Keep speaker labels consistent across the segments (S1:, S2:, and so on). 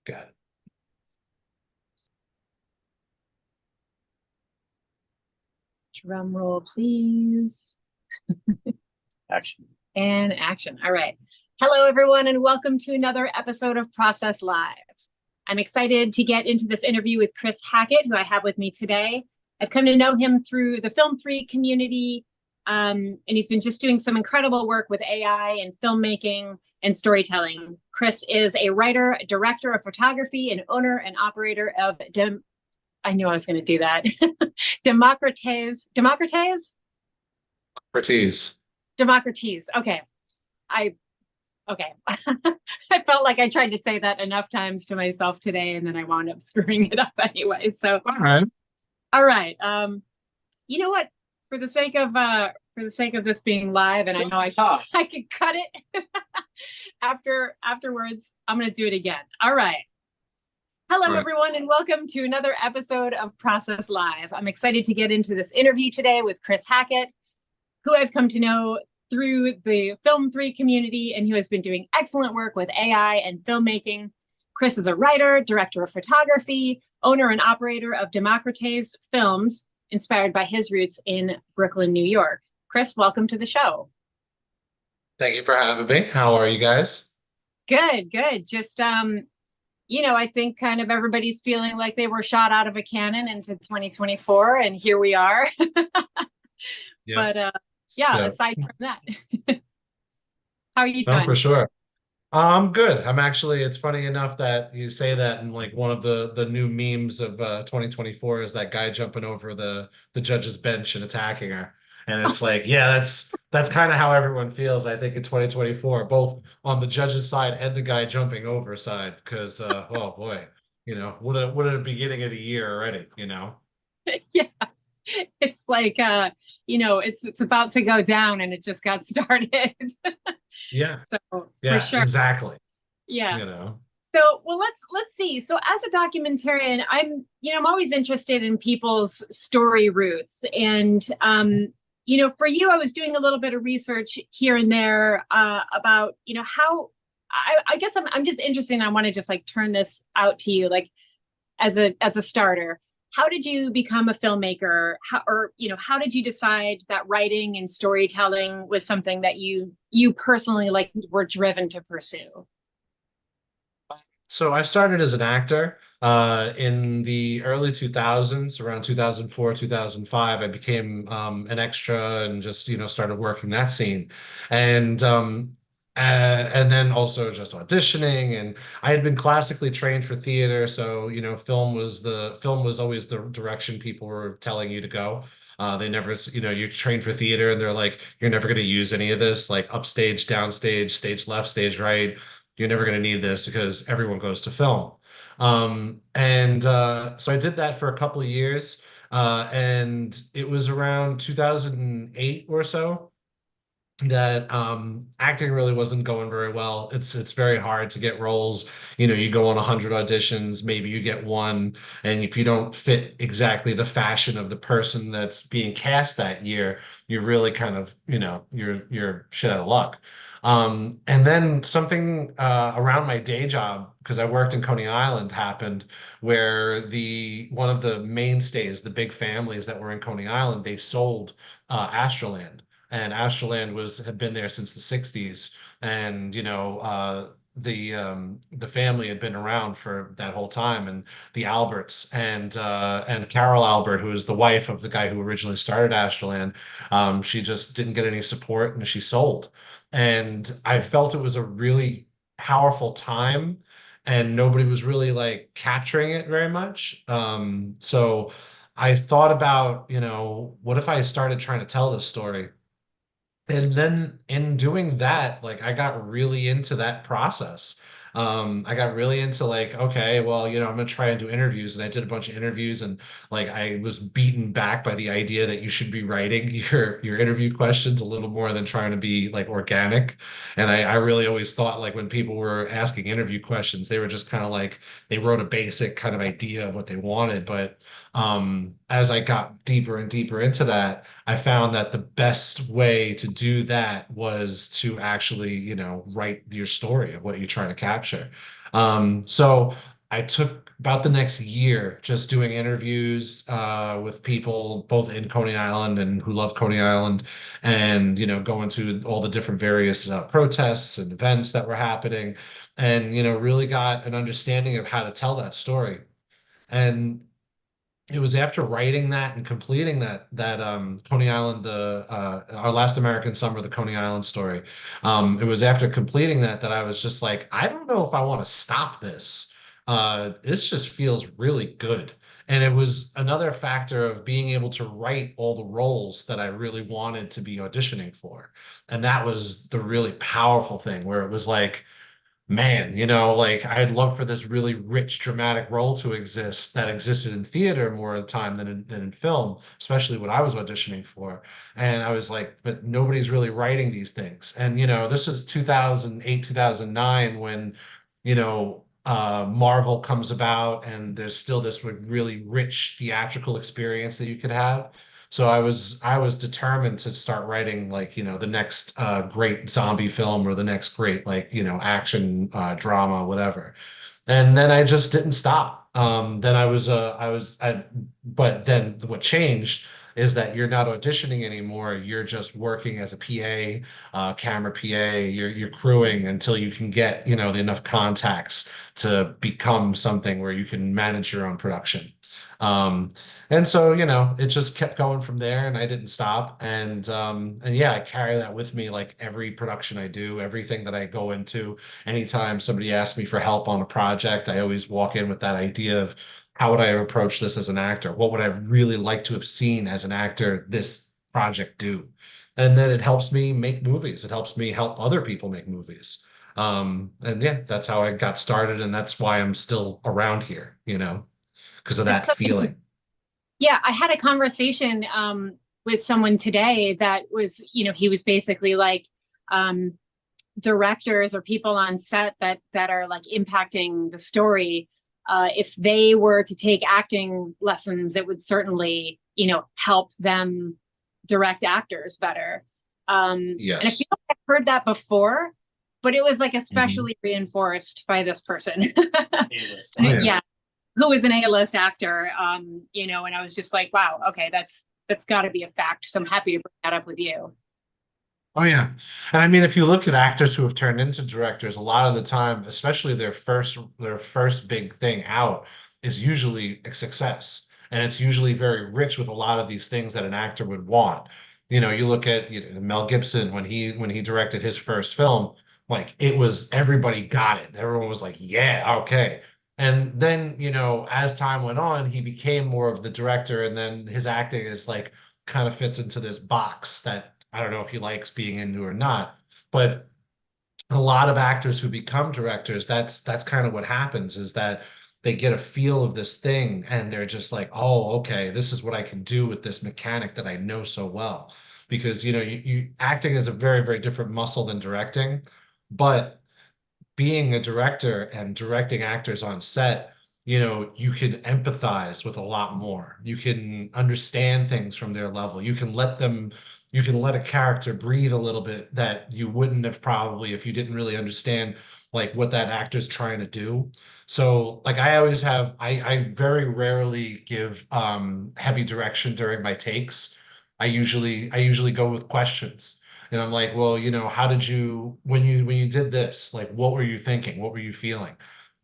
S1: Got it.
S2: Drum roll, please.
S1: Action.
S2: And action. All right. Hello, everyone, and welcome to another episode of Process Live. I'm excited to get into this interview with Chris Hackett, who I have with me today. I've come to know him through the Film3 community, and he's been just doing some incredible work with AI and filmmaking and storytelling. Chris is a writer, director of photography, and owner and operator of I knew I was going to do that. Democrates.
S1: Expertise.
S2: Democrates. Okay. Okay. I felt like I tried to say that enough times to myself today, and then I wound up screwing it up anyway. So all right. You know what? For the sake of this being live, and I know I could cut it afterwards, I'm gonna do it again. All right. Hello, everyone, and welcome to another episode of Process Live. I'm excited to get into this interview today with Chris Hackett, who I've come to know through the Film3 community and who has been doing excellent work with AI and filmmaking. Chris is a writer, director of photography, owner and operator of Democrates Films, inspired by his roots in Brooklyn, New York. Chris, welcome to the show.
S1: Thank you for having me. How are you guys?
S2: Good, good. Just I think kind of everybody's feeling like they were shot out of a cannon into 2024, and here we are.
S1: Yeah.
S2: But aside from that, how are you
S1: No,
S2: doing?
S1: for sure. I'm good. It's funny enough that you say that, and like one of the new memes of 2024 is that guy jumping over the judge's bench and attacking her. And it's like, yeah, that's kind of how everyone feels, I think, in 2024, both on the judge's side and the guy jumping over side. Because oh boy, what a beginning of the year already,
S2: Yeah, it's like it's about to go down and it just got started.
S1: Yeah.
S2: So for
S1: Yeah,
S2: sure.
S1: exactly.
S2: Yeah.
S1: You know.
S2: So well, let's see. So as a documentarian, I'm always interested in people's story roots. And for you, I was doing a little bit of research here and there about, how I guess I'm just interested, and I want to just like turn this out to you, like as a starter. How did you become a filmmaker? How did you decide that writing and storytelling was something that you personally like were driven to pursue?
S1: So I started as an actor in the early 2000s, around 2004, 2005. I became an extra and just, started working that scene. And and then also just auditioning. And I had been classically trained for theater, so film was always the direction people were telling you to go. They never, you train for theater and they're like, you're never going to use any of this, like upstage, downstage, stage left, stage right. You're never going to need this because everyone goes to film. And so I did that for a couple of years. And it was around 2008 or so that acting really wasn't going very well. It's very hard to get roles. You go on 100 auditions, maybe you get one, and if you don't fit exactly the fashion of the person that's being cast that year, you're really kind of, you're shit out of luck. And then something around my day job, because I worked in Coney Island, happened where the one of the mainstays, the big families that were in Coney Island, they sold Astroland, and Astroland had been there since the 60s, and the family had been around for that whole time, and the Alberts and Carol Albert, who is the wife of the guy who originally started Astroland, she just didn't get any support and she sold. And I felt it was a really powerful time, and nobody was really like capturing it very much. So I thought about, what if I started trying to tell this story? And then in doing that, like I got really into that process. I got really into like, okay, well, I'm gonna try and do interviews. And I did a bunch of interviews, and like I was beaten back by the idea that you should be writing your interview questions a little more than trying to be like organic. And I really always thought like when people were asking interview questions, they were just kind of like they wrote a basic kind of idea of what they wanted. But as I got deeper and deeper into that, I found that the best way to do that was to actually, write your story of what you're trying to capture. So I took about the next year just doing interviews with people both in Coney Island and who love Coney Island, and going to all the different various protests and events that were happening, and really got an understanding of how to tell that story. And it was after writing that and completing that Coney Island, the our last American summer, the Coney Island story. It was after completing that I was just like, I don't know if I want to stop this. This just feels really good. And it was another factor of being able to write all the roles that I really wanted to be auditioning for. And that was the really powerful thing where it was like, man, like I'd love for this really rich, dramatic role to exist that existed in theater more of the time than in film, especially what I was auditioning for. And I was like, but nobody's really writing this things. And, this is 2008, 2009 when, Marvel comes about and there's still this really rich theatrical experience that you could have. So I was determined to start writing like, the next great zombie film or the next great like, action drama, whatever. And then I just didn't stop. Then but then what changed is that you're not auditioning anymore. You're just working as a PA, camera PA. You're crewing until you can get, enough contacts to become something where you can manage your own production. Um, and so, it just kept going from there and I didn't stop. And yeah, I carry that with me like every production I do, everything that I go into. Anytime somebody asks me for help on a project, I always walk in with that idea of how would I approach this as an actor? What would I really like to have seen as an actor this project do? And then it helps me make movies. It helps me help other people make movies. And yeah, that's how I got started, and that's why I'm still around here, because of
S2: That's
S1: that
S2: so interesting.
S1: feeling.
S2: Yeah, I had a conversation with someone today that was, he was basically like, um, directors or people on set that are like impacting the story. If they were to take acting lessons, it would certainly, help them direct actors better. And I feel
S1: Yes.
S2: like I've heard that before, but it was like
S1: Mhm.
S2: especially reinforced by this person.
S1: Oh yeah.
S2: Yeah, who is an A-list actor, and I was just like, wow, okay, that's got to be a fact. So I'm happy to bring that up with you.
S1: Oh yeah. And I mean, if you look at actors who have turned into directors, a lot of the time, especially their first big thing out is usually a success. And it's usually very rich with a lot of these things that an actor would want. You look at Mel Gibson when he directed his first film, like it was everybody got it. Everyone was like, yeah, okay. And then, as time went on, he became more of the director, and then his acting is like kind of fits into this box that I don't know if he likes being into or not. But a lot of actors who become directors, that's kind of what happens is that they get a feel of this thing and they're just like, oh, okay, this is what I can do with this mechanic that I know so well. Because you acting is a very, very different muscle than directing, but being a director and directing actors on set, you can empathize with a lot more. You can understand things from their level. You can let a character breathe a little bit that you wouldn't have probably if you didn't really understand like what that actor's trying to do. So like I very rarely give heavy direction during my takes. I usually go with questions. And I'm like, well, how did you when you did this, like what were you thinking? What were you feeling?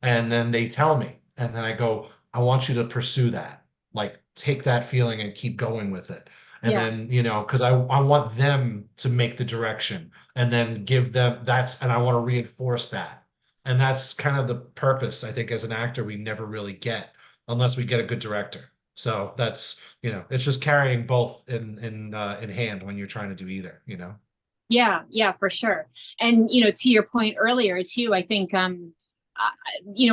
S1: And then they tell me, and then I go, I want you to pursue that. Like take that feeling and keep going with it. And
S2: Yeah.
S1: then, because I want them to make the direction and then give them and I want to reinforce that. And that's kind of the purpose, I think, as an actor, we never really get unless we get a good director. So it's just carrying both in hand when you're trying to do either.
S2: Yeah, yeah, for sure. And to your point earlier too, I think uh,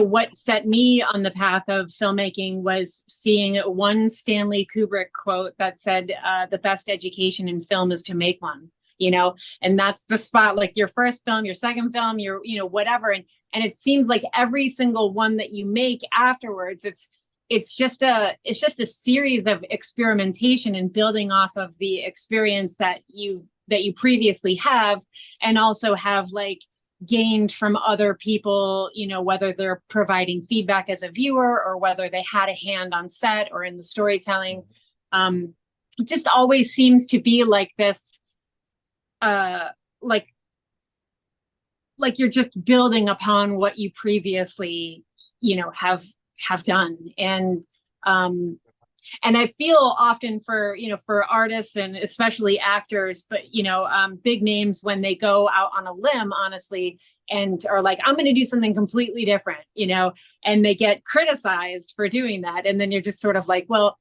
S2: what set me on the path of filmmaking was seeing one Stanley Kubrick quote that said, "The best education in film is to make one." And that's the spot. Like your first film, your second film, your whatever, and it seems like every single one that you make afterwards, it's just a series of experimentation and building off of the experience that you previously have, and also have like gained from other people, whether they're providing feedback as a viewer or whether they had a hand on set or in the storytelling. It just always seems to be like this, uh, like you're just building upon what you previously, have done. And I feel often for, for artists and especially actors, but, big names when they go out on a limb, honestly, and are like, I'm going to do something completely different, and they get criticized for doing that. And then you're just sort of like, well,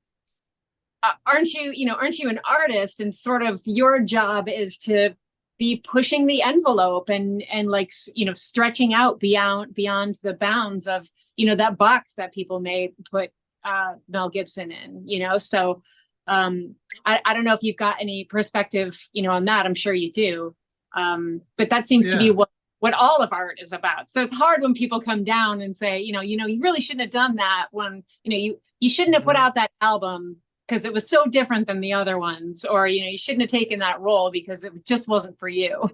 S2: aren't you an artist? And sort of your job is to be pushing the envelope and like, stretching out beyond the bounds of, that box that people may put Mel Gibson in, so I don't know if you've got any perspective, on that. I'm sure you do. But that seems to be what all of art is about. So it's hard when people come down and say, you really shouldn't have done that when, you shouldn't have put out that album because it was so different than the other ones, or, you shouldn't have taken that role because it just wasn't for you,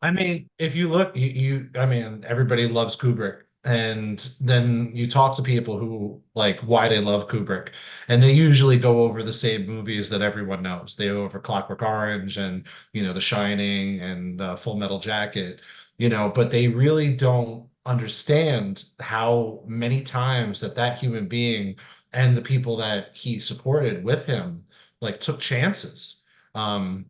S1: I mean, if you look, I mean, everybody loves Kubrick. And then you talk to people who like why they love Kubrick, and they usually go over the same movies that everyone knows. They go over Clockwork Orange and, The Shining and Full Metal Jacket, but they really don't understand how many times that human being and the people that he supported with him like took chances. Um,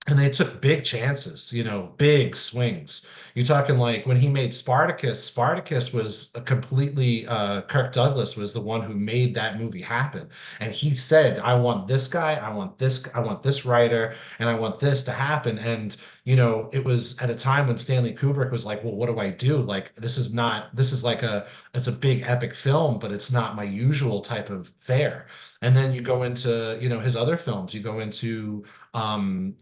S1: and they took big chances, big swings. You're talking like when he made Spartacus, Spartacus was a completely, Kirk Douglas was the one who made that movie happen. And he said, I want this guy, I want this writer, and I want this to happen. And, it was at a time when Stanley Kubrick was like, well, what do I do? Like, this is like it's a big epic film, but it's not my usual type of fare. And then you go into, his other films, you go into Doctor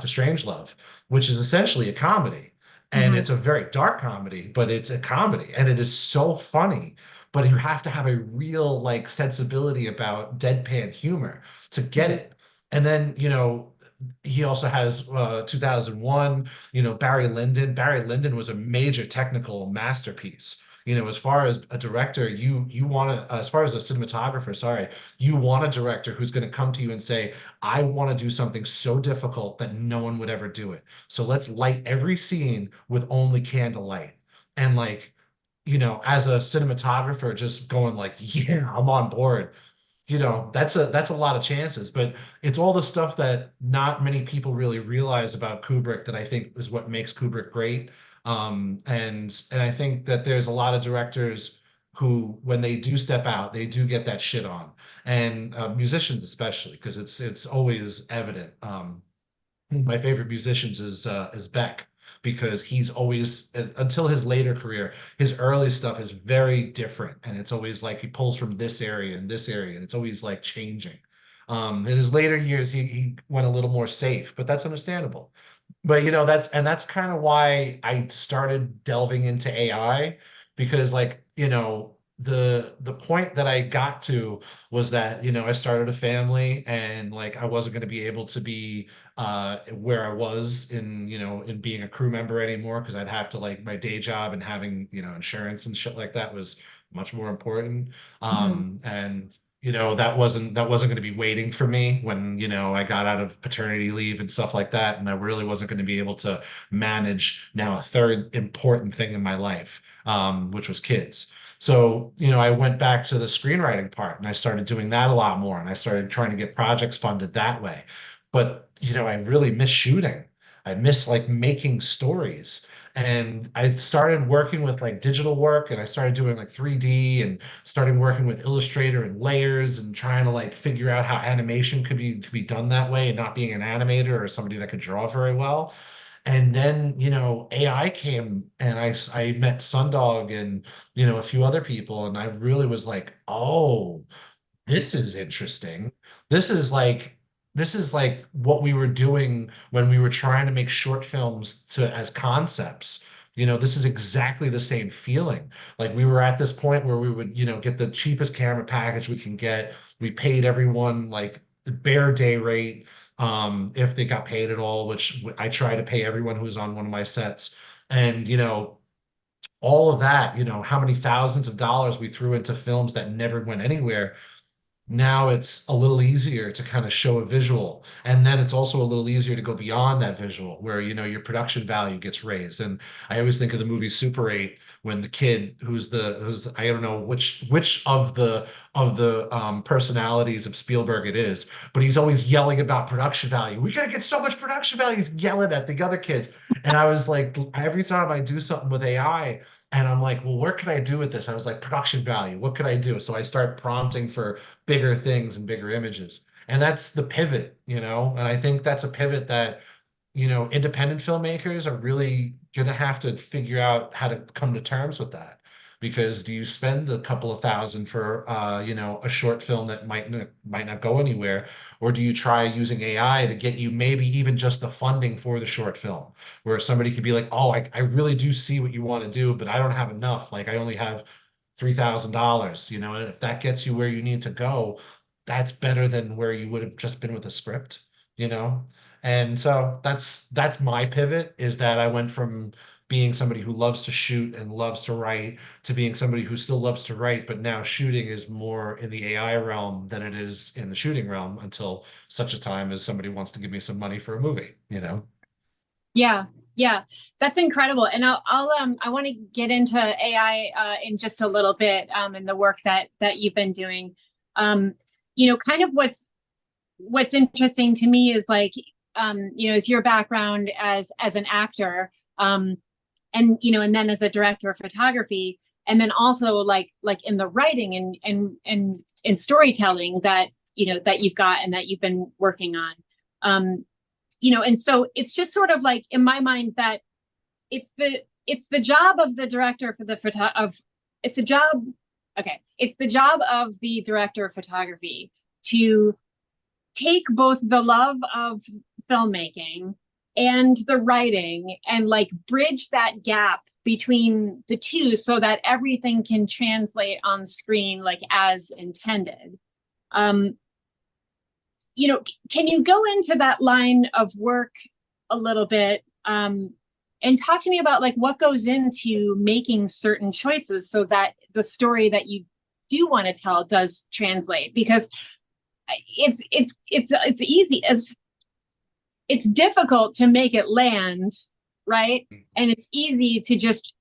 S1: Strangelove, which is essentially a comedy. And
S2: Mm-hmm.
S1: it's a very dark comedy, but it's a comedy and it is so funny. But you have to have a real like sensibility about deadpan humor to get
S2: Mm-hmm.
S1: it. And then, he also has 2001, Barry Lyndon. Barry Lyndon was a major technical masterpiece. As far as a director, you want to, as far as a cinematographer, sorry, you want a director who's going to come to you and say, I want to do something so difficult that no one would ever do it. So let's light every scene with only candlelight. And like, as a cinematographer, just going like, yeah, I'm on board. That's a lot of chances, but it's all the stuff that not many people really realize about Kubrick that I think is what makes Kubrick great. And I think that there's a lot of directors who, when they do step out, they do get that shit on, and musicians especially, because it's always evident. My favorite musicians is Beck, because he's always, until his later career, his early stuff is very different, and it's always like he pulls from this area and this area, and it's always like changing. In his later years, he went a little more safe, but that's understandable. But that's kind of why I started delving into AI, because like, the point that I got to was that, I started a family, and like I wasn't going to be able to be where I was in being a crew member anymore, because I'd have to, like, my day job and having, insurance and shit like that was much more important.
S2: Mm-hmm.
S1: And that wasn't going to be waiting for me when, I got out of paternity leave and stuff like that. And I really wasn't going to be able to manage now a third important thing in my life, which was kids. So, I went back to the screenwriting part, and I started doing that a lot more. And I started trying to get projects funded that way. But, I really miss shooting. I miss like making stories. And I started working with like digital work, and I started doing like 3D, and starting working with Illustrator and layers, and trying to like figure out how animation could be done that way, and not being an animator or somebody that could draw very well. And then, AI came, and I met Sundog and, a few other people, and I really was like, oh, this is interesting. This is like this is like what we were doing when we were trying to make short films to as concepts. This is exactly the same feeling. Like we were at this point where we would, get the cheapest camera package we can get. We paid everyone like the bare day rate. if they got paid at all, which I try to pay everyone who's on one of my sets. And, all of that, how many thousands of dollars we threw into films that never went anywhere. Now it's a little easier to kind of show a visual, and then it's also a little easier to go beyond that visual where your production value gets raised. And I always think of the movie Super 8, when the kid who's I don't know which of the personalities of Spielberg it is, but he's always yelling about production value. We gotta get so much production value. He's yelling at the other kids. And I was like, every time I do something with AI, and I'm like, well, what could I do with this? I was like, production value. What could I do? So I start prompting for bigger things and bigger images. And that's the pivot, and I think that's a pivot that, independent filmmakers are really going to have to figure out how to come to terms with that. Because do you spend a couple of thousand for, a short film that might not go anywhere, or do you try using AI to get you maybe even just the funding for the short film, where somebody could be like, oh, I really do see what you want to do, but I don't have enough. Like I only have $3,000, and if that gets you where you need to go, that's better than where you would have just been with a script, you know? And so that's my pivot, is that I went from being somebody who loves to shoot and loves to write to being somebody who still loves to write, but now shooting is more in the AI realm than it is in the shooting realm, until such a time as somebody wants to give me some money for a movie.
S2: Yeah, yeah, that's incredible. And I want to get into AI in just a little bit, and the work that you've been doing. Kind of what's interesting to me is like, is your background as an actor, and then as a director of photography, and then also like in the writing and storytelling that you've got and that you've been working on. And so it's just sort of like in my mind that it's the job of the director for the photo of it's a job okay it's the job of the director of photography to take both the love of filmmaking and the writing and like bridge that gap between the two so that everything can translate on screen like as intended. um can you go into that line of work a little bit, and talk to me about like what goes into making certain choices so that the story that you do want to tell does translate? Because it's easy as it's difficult to make it land, right? And it's easy to just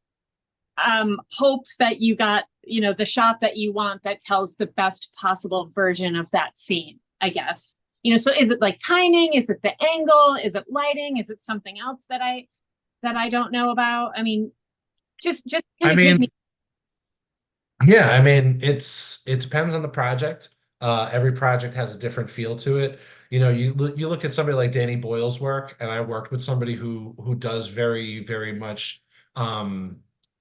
S2: hope that you got the shot that you want that tells the best possible version of that scene, I guess. So is it like timing? Is it the angle? Is it lighting? Is it something else that I don't know about? I mean, just kind
S1: I
S2: of take
S1: mean,
S2: me.
S1: yeah, I mean, it depends on the project. Every project has a different feel to it. You look at somebody like Danny Boyle's work, and I worked with somebody who does very, very much. Um,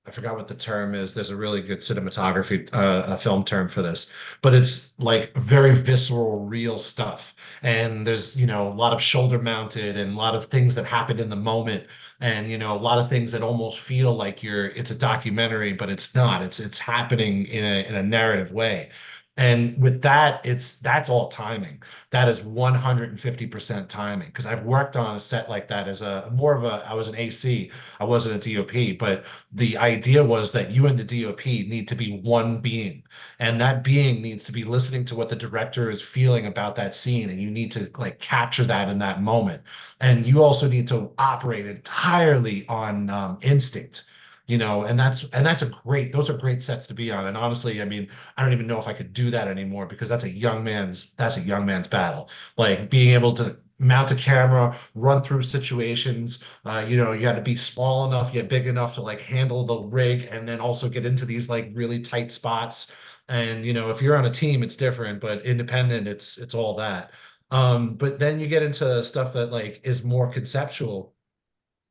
S1: I forgot what the term is. There's a really good cinematography, a film term for this, but it's like very visceral, real stuff. And there's, a lot of shoulder mounted and a lot of things that happened in the moment, and a lot of things that almost feel like it's a documentary, but it's not. It's happening in a narrative way. And with that, that's all timing. That is 150% timing, because I've worked on a set like that as I was an AC, I wasn't a DOP, but the idea was that you and the DOP need to be one being, and that being needs to be listening to what the director is feeling about that scene, and you need to like capture that in that moment. And you also need to operate entirely on instinct, and those are great sets to be on. And honestly, I mean, I don't even know if I could do that anymore, because that's a young man's battle. Like being able to mount a camera, run through situations. You got to be small enough yet big enough to like handle the rig, and then also get into these like really tight spots. And if you're on a team, it's different, but independent, it's all that. But then you get into stuff that like is more conceptual,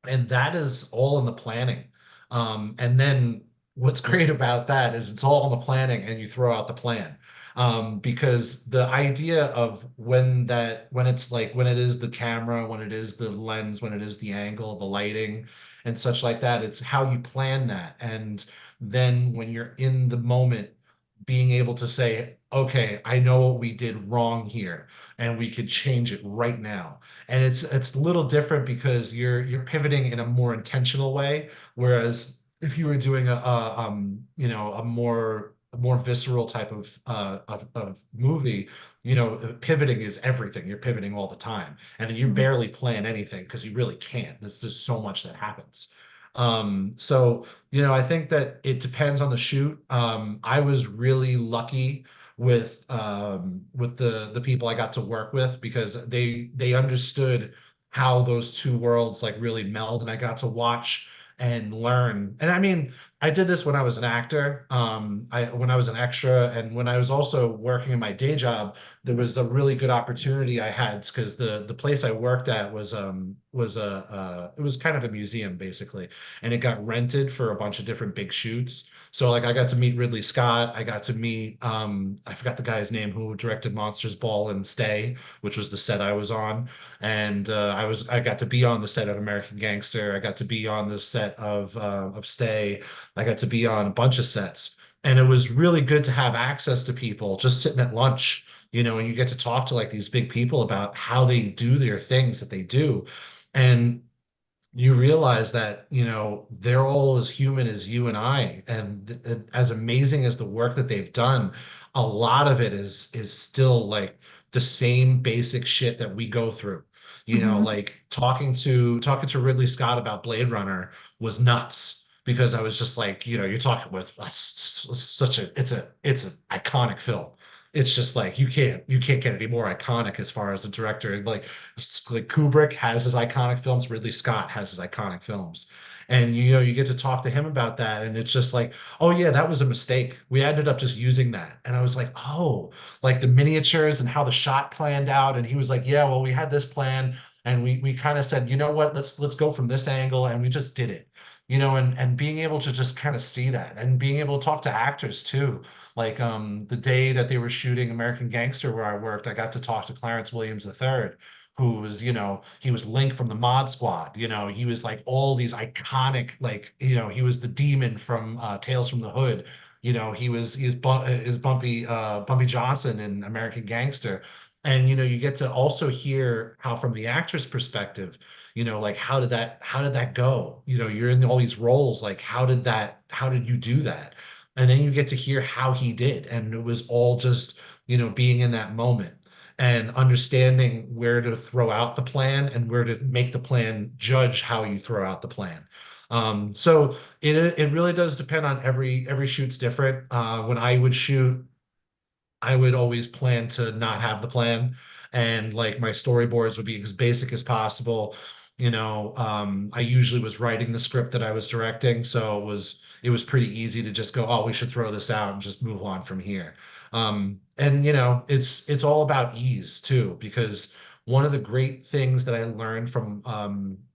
S1: and that is all in the planning. And then what's great about that is it's all in the planning, and you throw out the plan. Because the idea of when it's like when it is the camera, when it is the lens, when it is the angle, the lighting, and such like that, it's how you plan that. And then when you're in the moment, being able to say, okay, I know what we did wrong here, and we could change it right now. And it's a little different because you're pivoting in a more intentional way, whereas if you were doing you know, a more visceral type of movie, you know, pivoting is everything. You're pivoting all the time, and you
S2: Mhm.
S1: barely plan anything because you really can't. There's just so much that happens. So, you know, I think that it depends on the shoot. I was really lucky with the people I got to work with because they understood how those two worlds like really meld, and I got to watch and learn. And I mean, I did this when I was an actor, when I was an extra, and when I was also working in my day job, there was a really good opportunity I had because the place I worked at was a it was kind of a museum basically, and it got rented for a bunch of different big shoots. So like I got to meet Ridley Scott, I got to meet I forgot the guy's name who directed Monsters Ball and Stay, which was the set I was on, and I got to be on the set of American Gangster, I got to be on the set of Stay, I got to be on a bunch of sets. And it was really good to have access to people just sitting at lunch, you know, and you get to talk to like these big people about how they do their things that they do. And you realize that, you know, they're all as human as you and I. And as amazing as the work that they've done, a lot of it is still like the same basic shit that we go through. You know,
S2: Mhm.
S1: like talking to Ridley Scott about Blade Runner was nuts because I was just like, you know, you're talking with such a it's an iconic film. It's just like you can't get any more iconic as far as the director. Like Kubrick has his iconic films, Ridley Scott has his iconic films. And you know, you get to talk to him about that, and it's just like, oh yeah, that was a mistake. We ended up just using that. And I was like, oh, like the miniatures and how the shot planned out. And he was like, yeah, well, we had this plan, and we kind of said, you know what, let's go from this angle, and we just did it. You know, and being able to just kind of see that and being able to talk to actors too. Like the day that they were shooting American Gangster where I worked, I got to talk to Clarence Williams III, who was, you know, he was Link from the Mod Squad. You know, he was like all these iconic, like, you know, he was the demon from Tales from the Hood. You know, he is Bumpy Johnson in American Gangster. And you know, you get to also hear how from the actor's perspective, you know, like how did that go? You know, you're in all these roles, like how did you do that? And then you get to hear how he did. And it was all just, you know, being in that moment and understanding where to throw out the plan and where to make the plan judge how you throw out the plan. So it really does depend on every shoot's different. When I would shoot, I would always plan to not have the plan, and like my storyboards would be as basic as possible. You know, I usually was writing the script that I was directing, so it was pretty easy to just go, oh, we should throw this out and just move on from here. And you know, it's all about ease too, because one of the great things that I learned from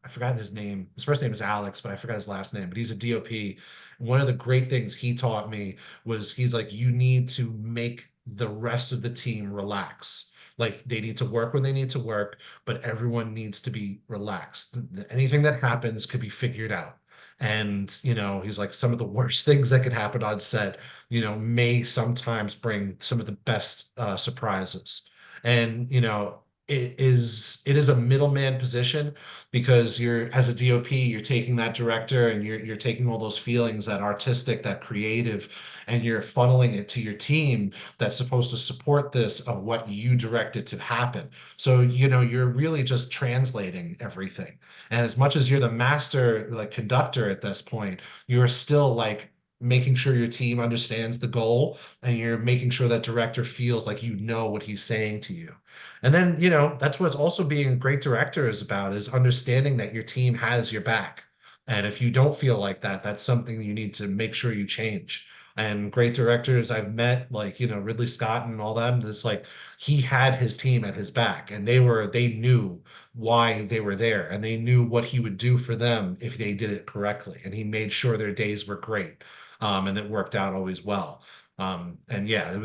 S1: I forgot his name. His first name is Alex, but I forgot his last name. But he's a DOP. One of the great things he taught me was he's like, you need to make the rest of the team relax. Like they need to work when they need to work, but everyone needs to be relaxed. Anything that happens could be figured out. And, you know, he's like, some of the worst things that could happen on set, you know, may sometimes bring some of the best surprises. And, you know, it is a middleman position because you're as a DOP, you're taking that director and you're taking all those feelings, that artistic, that creative, and you're funneling it to your team that's supposed to support this of what you directed to happen. So, you know, you're really just translating everything. And as much as you're the master, like conductor at this point, you're still like making sure your team understands the goal and you're making sure that director feels like you know what he's saying to you. And then, you know, that's what's also being a great director is about is understanding that your team has your back. And if you don't feel like that, that's something you need to make sure you change. And great directors I've met, like, you know, Ridley Scott and all them, it's like he had his team at his back and they knew why they were there and they knew what he would do for them if they did it correctly. And he made sure their days were great. And it worked out always well. And yeah,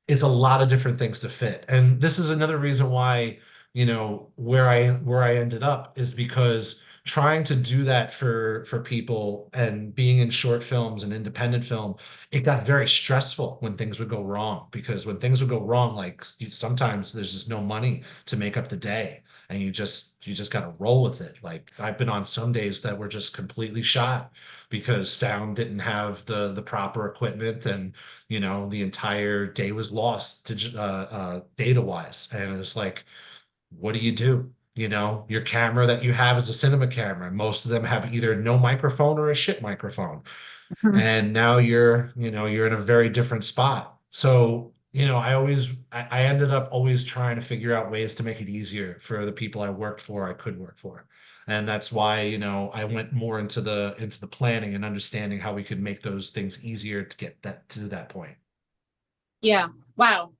S1: it's a lot of different things to fit. And this is another reason why, you know, where I ended up is because trying to do that for people and being in short films and independent film, it got very stressful when things would go wrong, because when things would go wrong, like sometimes there's just no money to make up the day, and you just got to roll with it. Like I've been on some days that were just completely shot because sound didn't have the proper equipment, and the entire day was lost data wise, and it's like, what do you do? Your camera that you have is a cinema camera. Most of them have either no microphone or a shit microphone.
S2: Mhm.
S1: And now you're in a very different spot. So, I ended up always trying to figure out ways to make it easier for the people I could work for. And that's why, I went more into the planning and understanding how we could make those things easier to get that to that point.
S2: Yeah. Wow.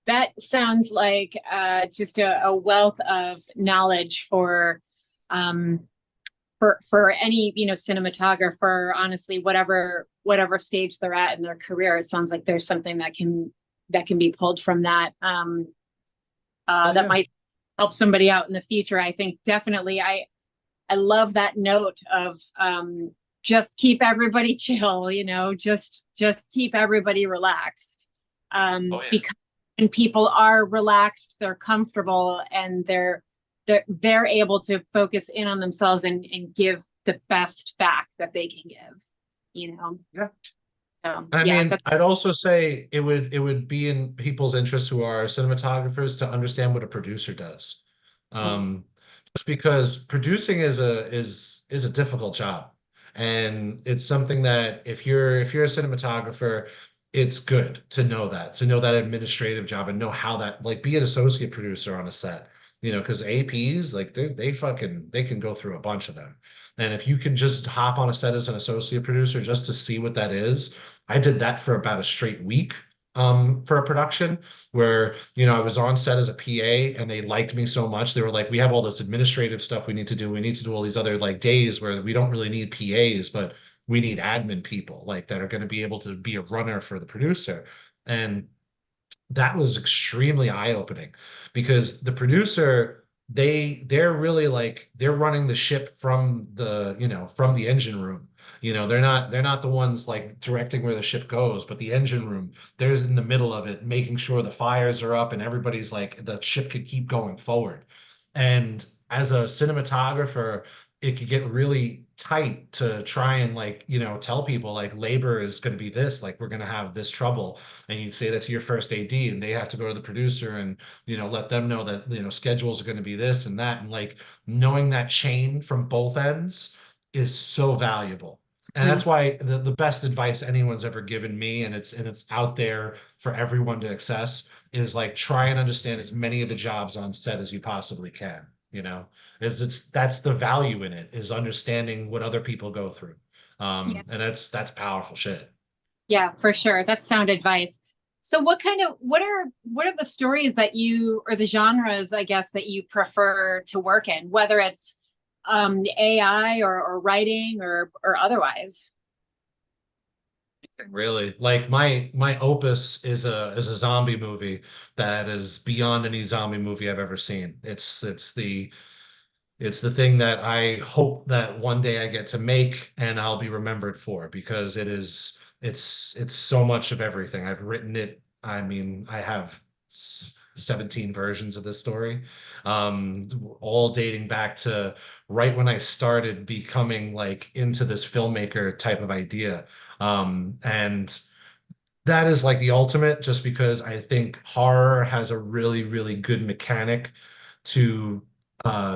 S2: That sounds like just a wealth of knowledge um, for any cinematographer. Honestly, whatever stage they're at in their career, it sounds like there's something that can be pulled from that
S1: Oh
S2: that
S1: yeah.
S2: might help somebody out in the future. I think definitely. I love that note of just keep everybody chill. Just keep everybody relaxed.
S1: Oh yeah.
S2: Because when people are relaxed, they're comfortable, and they're able to focus in on themselves and give the best back that they can give. You know.
S1: Yeah.
S2: So
S1: I
S2: yeah,
S1: mean,
S2: that's
S1: I'd also say it would be in people's interest who are cinematographers to understand what a producer does. Um, just because producing is a difficult job. And it's something that if you're a cinematographer, it's good to know that administrative job and know how that, like, be an associate producer on a set. Because APs, like, they can go through a bunch of them. And if you can just hop on a set as an associate producer just to see what that is, I did that for about a straight week for a production where, I was on set as a PA, and they liked me so much. They were like, we have all this administrative stuff we need to do. We need to do all these other like days where we don't really need PAs, but we need admin people like that are going to be able to be a runner for the producer. And that was extremely eye-opening, because the producer, they're really like, they're running the ship from the engine room. They're not the ones like directing where the ship goes, but the engine room, they're in the middle of it, making sure the fires are up and everybody's like, the ship could keep going forward. And as a cinematographer, it could get really tight to try and, like, tell people like labor is going to be this, like we're going to have this trouble, and you say that to your first AD, and they have to go to the producer and let them know that schedules are going to be this and that, and like knowing that chain from both ends is so valuable. And
S2: Mhm.
S1: that's why the best advice anyone's ever given me, and it's out there for everyone to access, is like, try and understand as many of the jobs on set as you possibly can. That's the value in it, is understanding what other people go through.
S2: Yeah.
S1: And that's powerful shit.
S2: Yeah, for sure. That's sound advice. So what are the stories that you, or the genres, I guess, that you prefer to work in, whether it's AI or writing or otherwise?
S1: Really, like my opus is a zombie movie that is beyond any zombie movie I've ever seen. It's the thing that I hope that one day I get to make and I'll be remembered for, because it's so much of everything. I've written it. I mean, I have 17 versions of this story, all dating back to right when I started becoming like into this filmmaker type of idea. And that is like the ultimate, just because I think horror has a really, really good mechanic to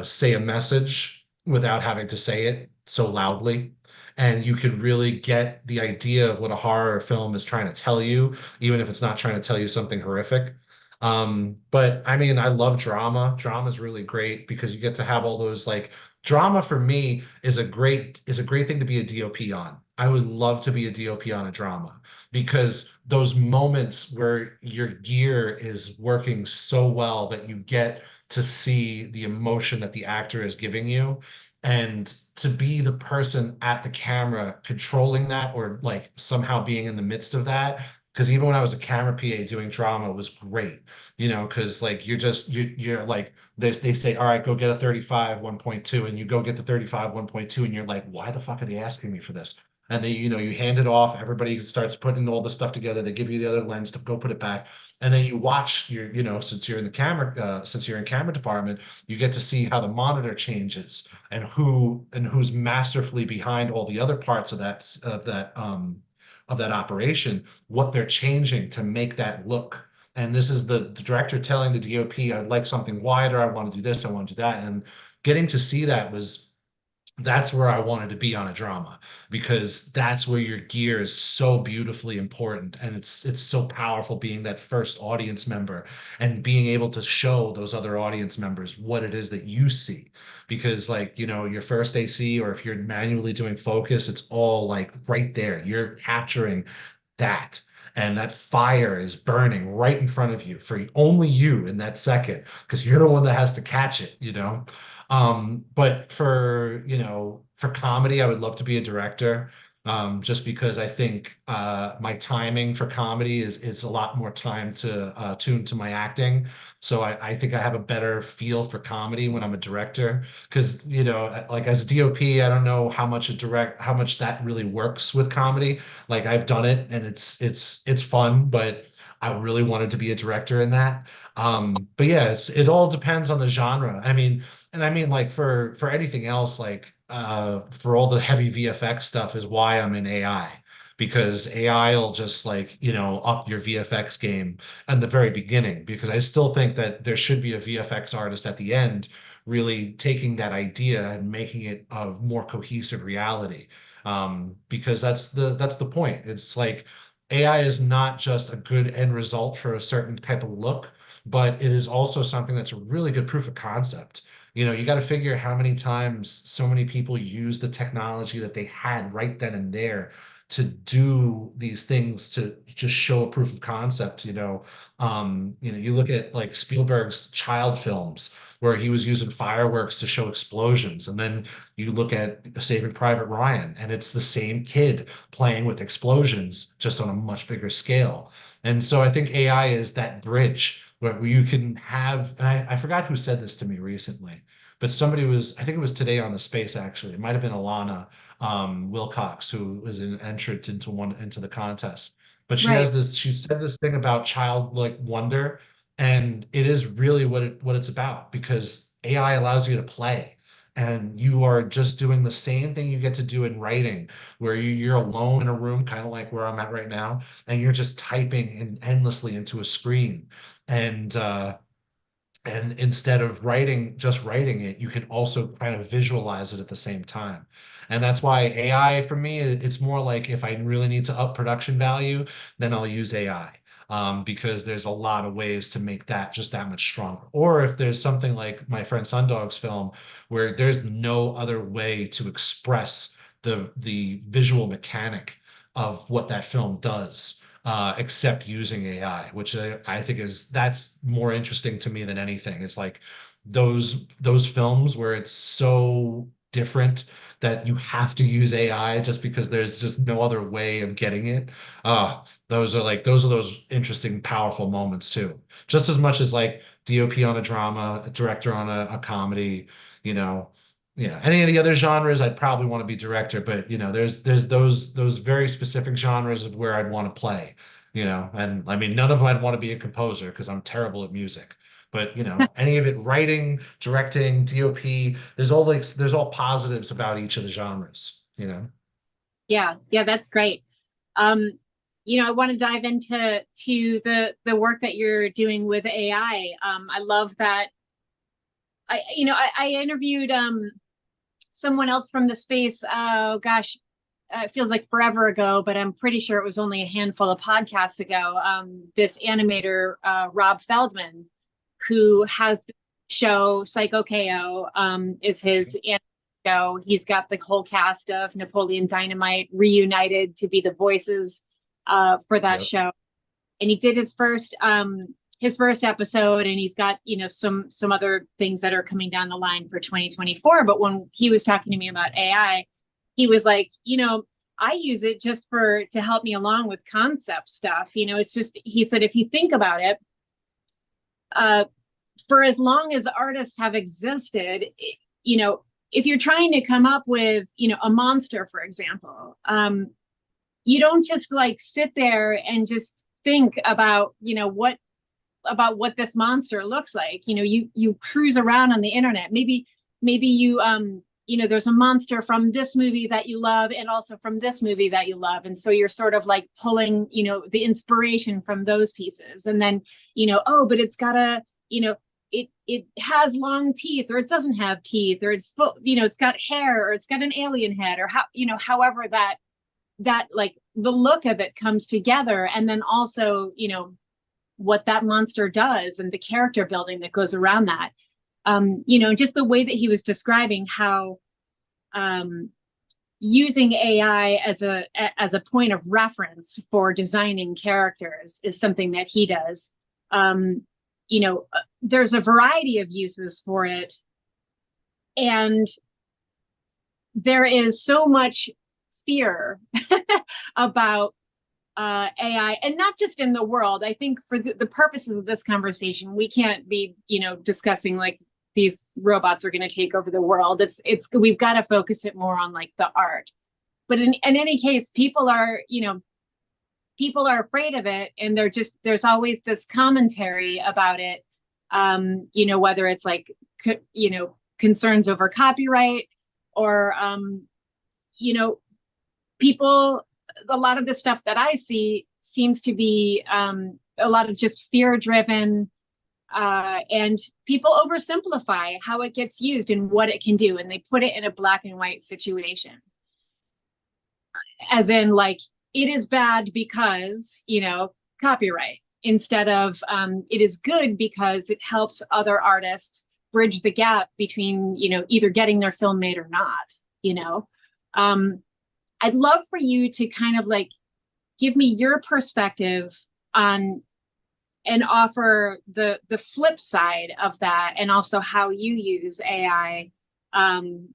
S1: say a message without having to say it so loudly. And you could really get the idea of what a horror film is trying to tell you, even if it's not trying to tell you something horrific. But I mean, I love drama. Drama is really great because you get to have all those, like, drama for me is a great thing to be a DOP on. I would love to be a DOP on a drama, because those moments where your gear is working so well that you get to see the emotion that the actor is giving you, and to be the person at the camera controlling that, or like somehow being in the midst of that, because even when I was a camera PA doing drama, it was great, because like you're like they say, all right, go get a 35 1.2, and you go get the 35 1.2, and you're like, why the fuck are they asking me for this? And then you hand it off, everybody starts putting all the stuff together, they give you the other lens to go put it back, and then you watch since you're in the camera since you're in camera department, you get to see how the monitor changes and who's masterfully behind all the other parts of that operation, what they're changing to make that look. And this is the director telling the DOP, I'd like something wider, I want to do this, I want to do that. And getting to see that that's where I wanted to be on a drama, because that's where your gear is so beautifully important, and it's so powerful being that first audience member and being able to show those other audience members what it is that you see. Because like, your first AC, or if you're manually doing focus, it's all like right there. You're capturing that. And that fire is burning right in front of you for only you in that second, because you're the one that has to catch it. But for comedy, I would love to be a director, just because I think my timing for comedy is a lot more time to tune to my acting. So I think I have a better feel for comedy when I'm a director, because like as a DOP, I don't know how much that really works with comedy. Like I've done it and it's fun, but I really wanted to be a director in that. But yeah, it all depends on the genre. I mean, like for anything else, like for all the heavy VFX stuff is why I'm in AI, because AI will just like, up your VFX game in the very beginning, because I still think that there should be a VFX artist at the end really taking that idea and making it a more cohesive reality. Because that's the point. It's like AI is not just a good end result for a certain type of look, but it is also something that's a really good proof of concept. You got to figure how many times so many people use the technology that they had right then and there to do these things to just show a proof of concept. You look at like Spielberg's child films where he was using fireworks to show explosions, and then you look at Saving Private Ryan, and it's the same kid playing with explosions, just on a much bigger scale. And so I think AI is that bridge where you can have, and I forgot who said this to me recently, but I think it was today on the space actually. It might have been Alana Wilcox, who was an entrant into the contest. But
S2: Right.
S1: she said this thing about childlike wonder, and it is really what it's about, because AI allows you to play. And you are just doing the same thing you get to do in writing, where you're alone in a room, kind of like where I'm at right now, and you're just typing endlessly into a screen. And instead of just writing it, you can also kind of visualize it at the same time. And that's why AI for me, it's more like if I really need to up production value, then I'll use AI. Because there's a lot of ways to make that just that much stronger. Or if there's something like my friend Sundog's film, where there's no other way to express the visual mechanic of what that film does, except using AI, which I think that's more interesting to me than anything. It's like those films where it's so different that you have to use AI just because there's just no other way of getting it. Those are those interesting, powerful moments too. Just as much as like DOP on a drama, a director on a comedy, you know, any of the other genres, I'd probably want to be director, but there's those very specific genres of where I'd want to play, and I mean, none of them I'd want to be a composer because I'm terrible at music. But any of it, writing, directing, DOP, there's all positives about each of the genres.
S2: Yeah, yeah, that's great. Um, I want to dive into the work that you're doing with AI. I love that. I interviewed someone else from the space. Oh gosh, it feels like forever ago, but I'm pretty sure it was only a handful of podcasts ago. This animator, Rob Feldman, who has the show Psycho KO, is his show. He's got the whole cast of Napoleon Dynamite reunited to be the voices for that
S1: Yep.
S2: show. And he did his first episode, and he's got some other things that are coming down the line for 2024. But when he was talking to me about AI, he was like, I use it just for to help me along with concept stuff. It's just, he said, if you think about it, uh, for as long as artists have existed, if you're trying to come up with, a monster, for example, you don't just like sit there and just think about, what this monster looks like. You cruise around on the internet. Maybe you there's a monster from this movie that you love and also from this movie that you love, and so you're sort of like pulling the inspiration from those pieces, and then oh, but it's got a it has long teeth, or it doesn't have teeth, or it's full, it's got hair, or it's got an alien head, or however that like the look of it comes together, and then also what that monster does and the character building that goes around that. Just the way that he was describing how using AI as a point of reference for designing characters is something that he does. There's a variety of uses for it, and there is so much fear about AI, and not just in the world. I think for the purposes of this conversation, we can't be, discussing like these robots are going to take over the world. We've got to focus it more on like the art. But in any case, people are afraid of it, and there's always this commentary about it. Whether it's like concerns over copyright, or people. A lot of the stuff that I see seems to be a lot of just fear-driven, and people oversimplify how it gets used and what it can do, and they put it in a black and white situation, as in like it is bad because copyright, instead of it is good because it helps other artists bridge the gap between either getting their film made or not. I'd love for you to kind of like give me your perspective on and offer the flip side of that, and also how you use AI. And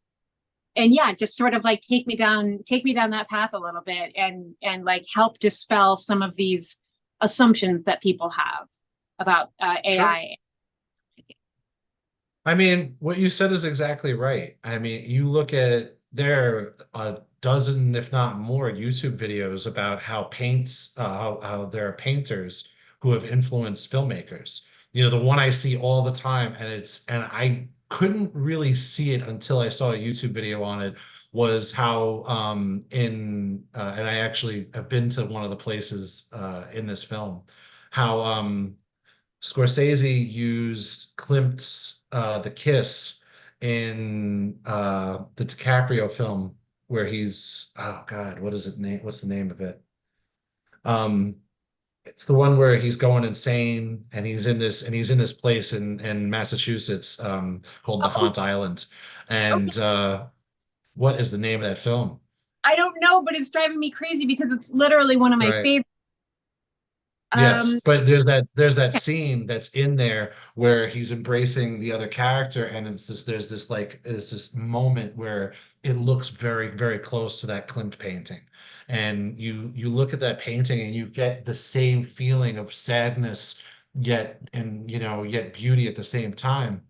S2: yeah, just sort of like take me down that path a little bit, and like help dispel some of these assumptions that people have about AI.
S1: I mean, what you said is exactly right. I mean, you look at there are a dozen, if not more, YouTube videos about how there are painters who have influenced filmmakers. The one I see all the time, and I couldn't really see it until I saw a YouTube video on it, was how and I actually have been to one of the places in this film, how Scorsese used Klimt's The Kiss in the DiCaprio film where he's, oh God, what is it name? What's the name of it? Um, it's the one where he's going insane, and he's in this place in Massachusetts called the
S2: Oh,
S1: Haunt Island.
S2: okay.
S1: And what is the name of that film?
S2: I don't know, but it's driving me crazy because it's literally one of my
S1: Right.
S2: favorite.
S1: Yes,
S2: Um,
S1: but there's that scene that's in there where he's embracing the other character, and there's this moment where it looks very, very close to that Klimt painting. And you look at that painting and you get the same feeling of sadness, yet beauty at the same time.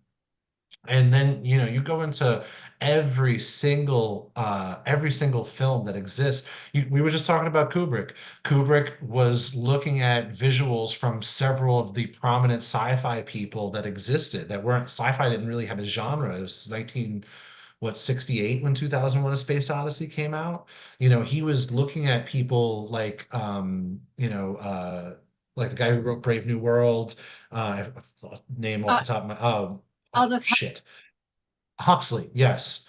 S1: And then, you go into every single film that exists. We were just talking about Kubrick. Kubrick was looking at visuals from several of the prominent sci-fi people that existed that weren't sci-fi, didn't really have a genre. It was 68 when 2001: A Space Odyssey came out. He was looking at people like the guy who wrote Brave New World. Name off
S2: uh,
S1: the top of my, oh, oh
S2: Aldous.
S1: shit. Huxley, yes.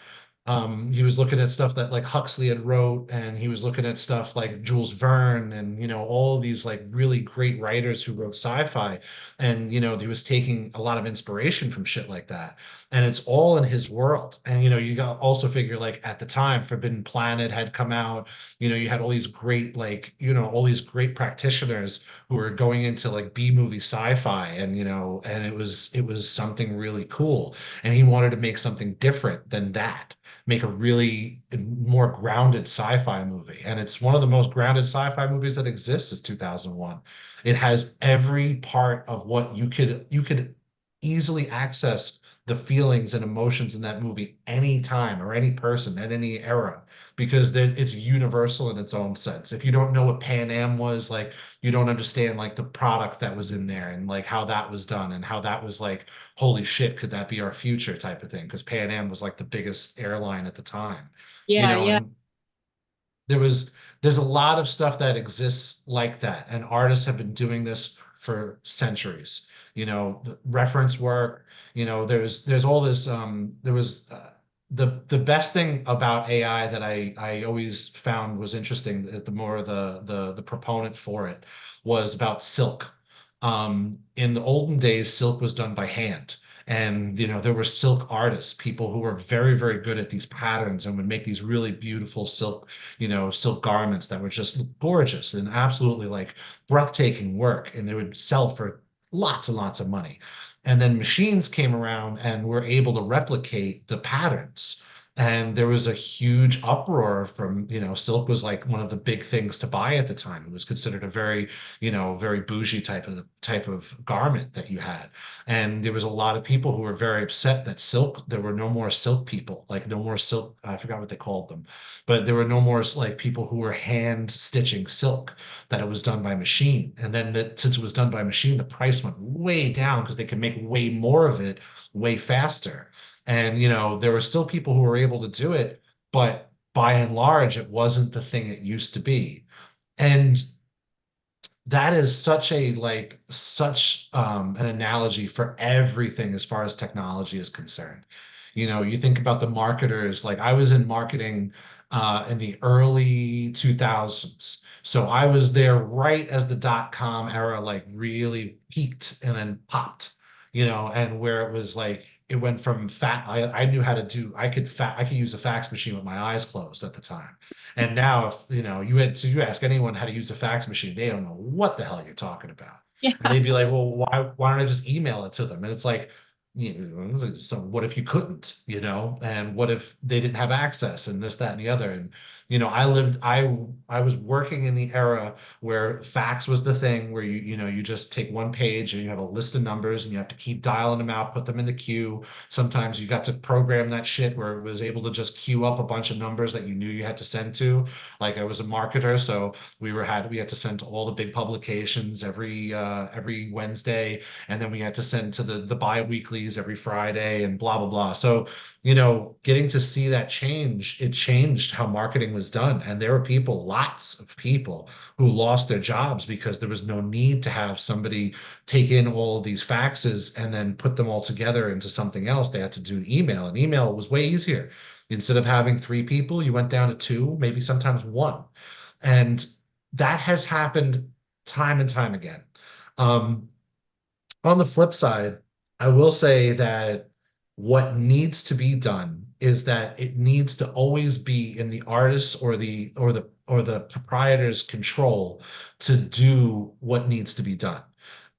S1: He was looking at stuff that like Huxley had wrote, and he was looking at stuff like Jules Verne, and all of these like really great writers who wrote sci-fi, and he was taking a lot of inspiration from shit like that, and it's all in his world. And you got also figure like at the time Forbidden Planet had come out. You had all these great practitioners who were going into like B-movie sci-fi, and it was something really cool, and he wanted to make something different than that, make a really more grounded sci-fi movie. And it's one of the most grounded sci-fi movies that exists is 2001. It has every part of what you could easily access the feelings and emotions in that movie anytime or any person at any era because it's universal in its own sense. If you don't know what Pan Am was, like you don't understand like the product that was in there and like how that was done and how that was like, holy shit, could that be our future type of thing? Because Pan Am was like the biggest airline at the time, you
S2: Yeah,
S1: know,
S2: yeah.
S1: and there was there's a lot of stuff that exists like that, and artists have been doing this for centuries. The reference work. There's all this. There was the best thing about AI that I always found was interesting. The more the proponent for it was about silk. In the olden days, silk was done by hand. And there were silk artists, people who were very, very good at these patterns and would make these really beautiful silk garments that were just gorgeous and absolutely like breathtaking work. And they would sell for lots and lots of money. And then machines came around and were able to replicate the patterns. And there was a huge uproar silk was like one of the big things to buy at the time. It was considered a very bougie type of garment that you had. And there was a lot of people who were very upset that there were no more silk people, like no more silk, I forgot what they called them, but there were no more like people who were hand stitching silk, that it was done by machine. And then since it was done by machine, the price went way down because they could make way more of it way faster. And there were still people who were able to do it, but by and large, it wasn't the thing it used to be. And that is such an analogy for everything as far as technology is concerned. You think about the marketers, like I was in marketing in the early 2000s. So I was there right as the dot-com era like really peaked and then popped, and where it was like it went from I knew how to do I could use a fax machine with my eyes closed at the time. And now, if you ask anyone how to use a fax machine, they don't know what the hell you're talking about. And
S2: Yeah.
S1: they'd be like, "Well, why don't I just email it to them?" And it's like, so what if you couldn't, And what if they didn't have access and this, that, and the other? And I was working in the era where fax was the thing where you just take one page and you have a list of numbers and you have to keep dialing them out, put them in the queue. Sometimes you got to program that shit where it was able to just queue up a bunch of numbers that you knew you had to send to. Like I was a marketer, so we had to send to all the big publications every Wednesday, and then we had to send to the bi-weeklies every Friday and blah blah blah. So, getting to see that change, it changed how marketing was done. And there were lots of people who lost their jobs because there was no need to have somebody take in all of these faxes and then put them all together into something else. They had to do email, and email was way easier. Instead of having three people, you went down to two, maybe sometimes one. And that has happened time and time again. Um, on the flip side, I will say that what needs to be done is that it needs to always be in the artist's or the proprietor's control to do what needs to be done.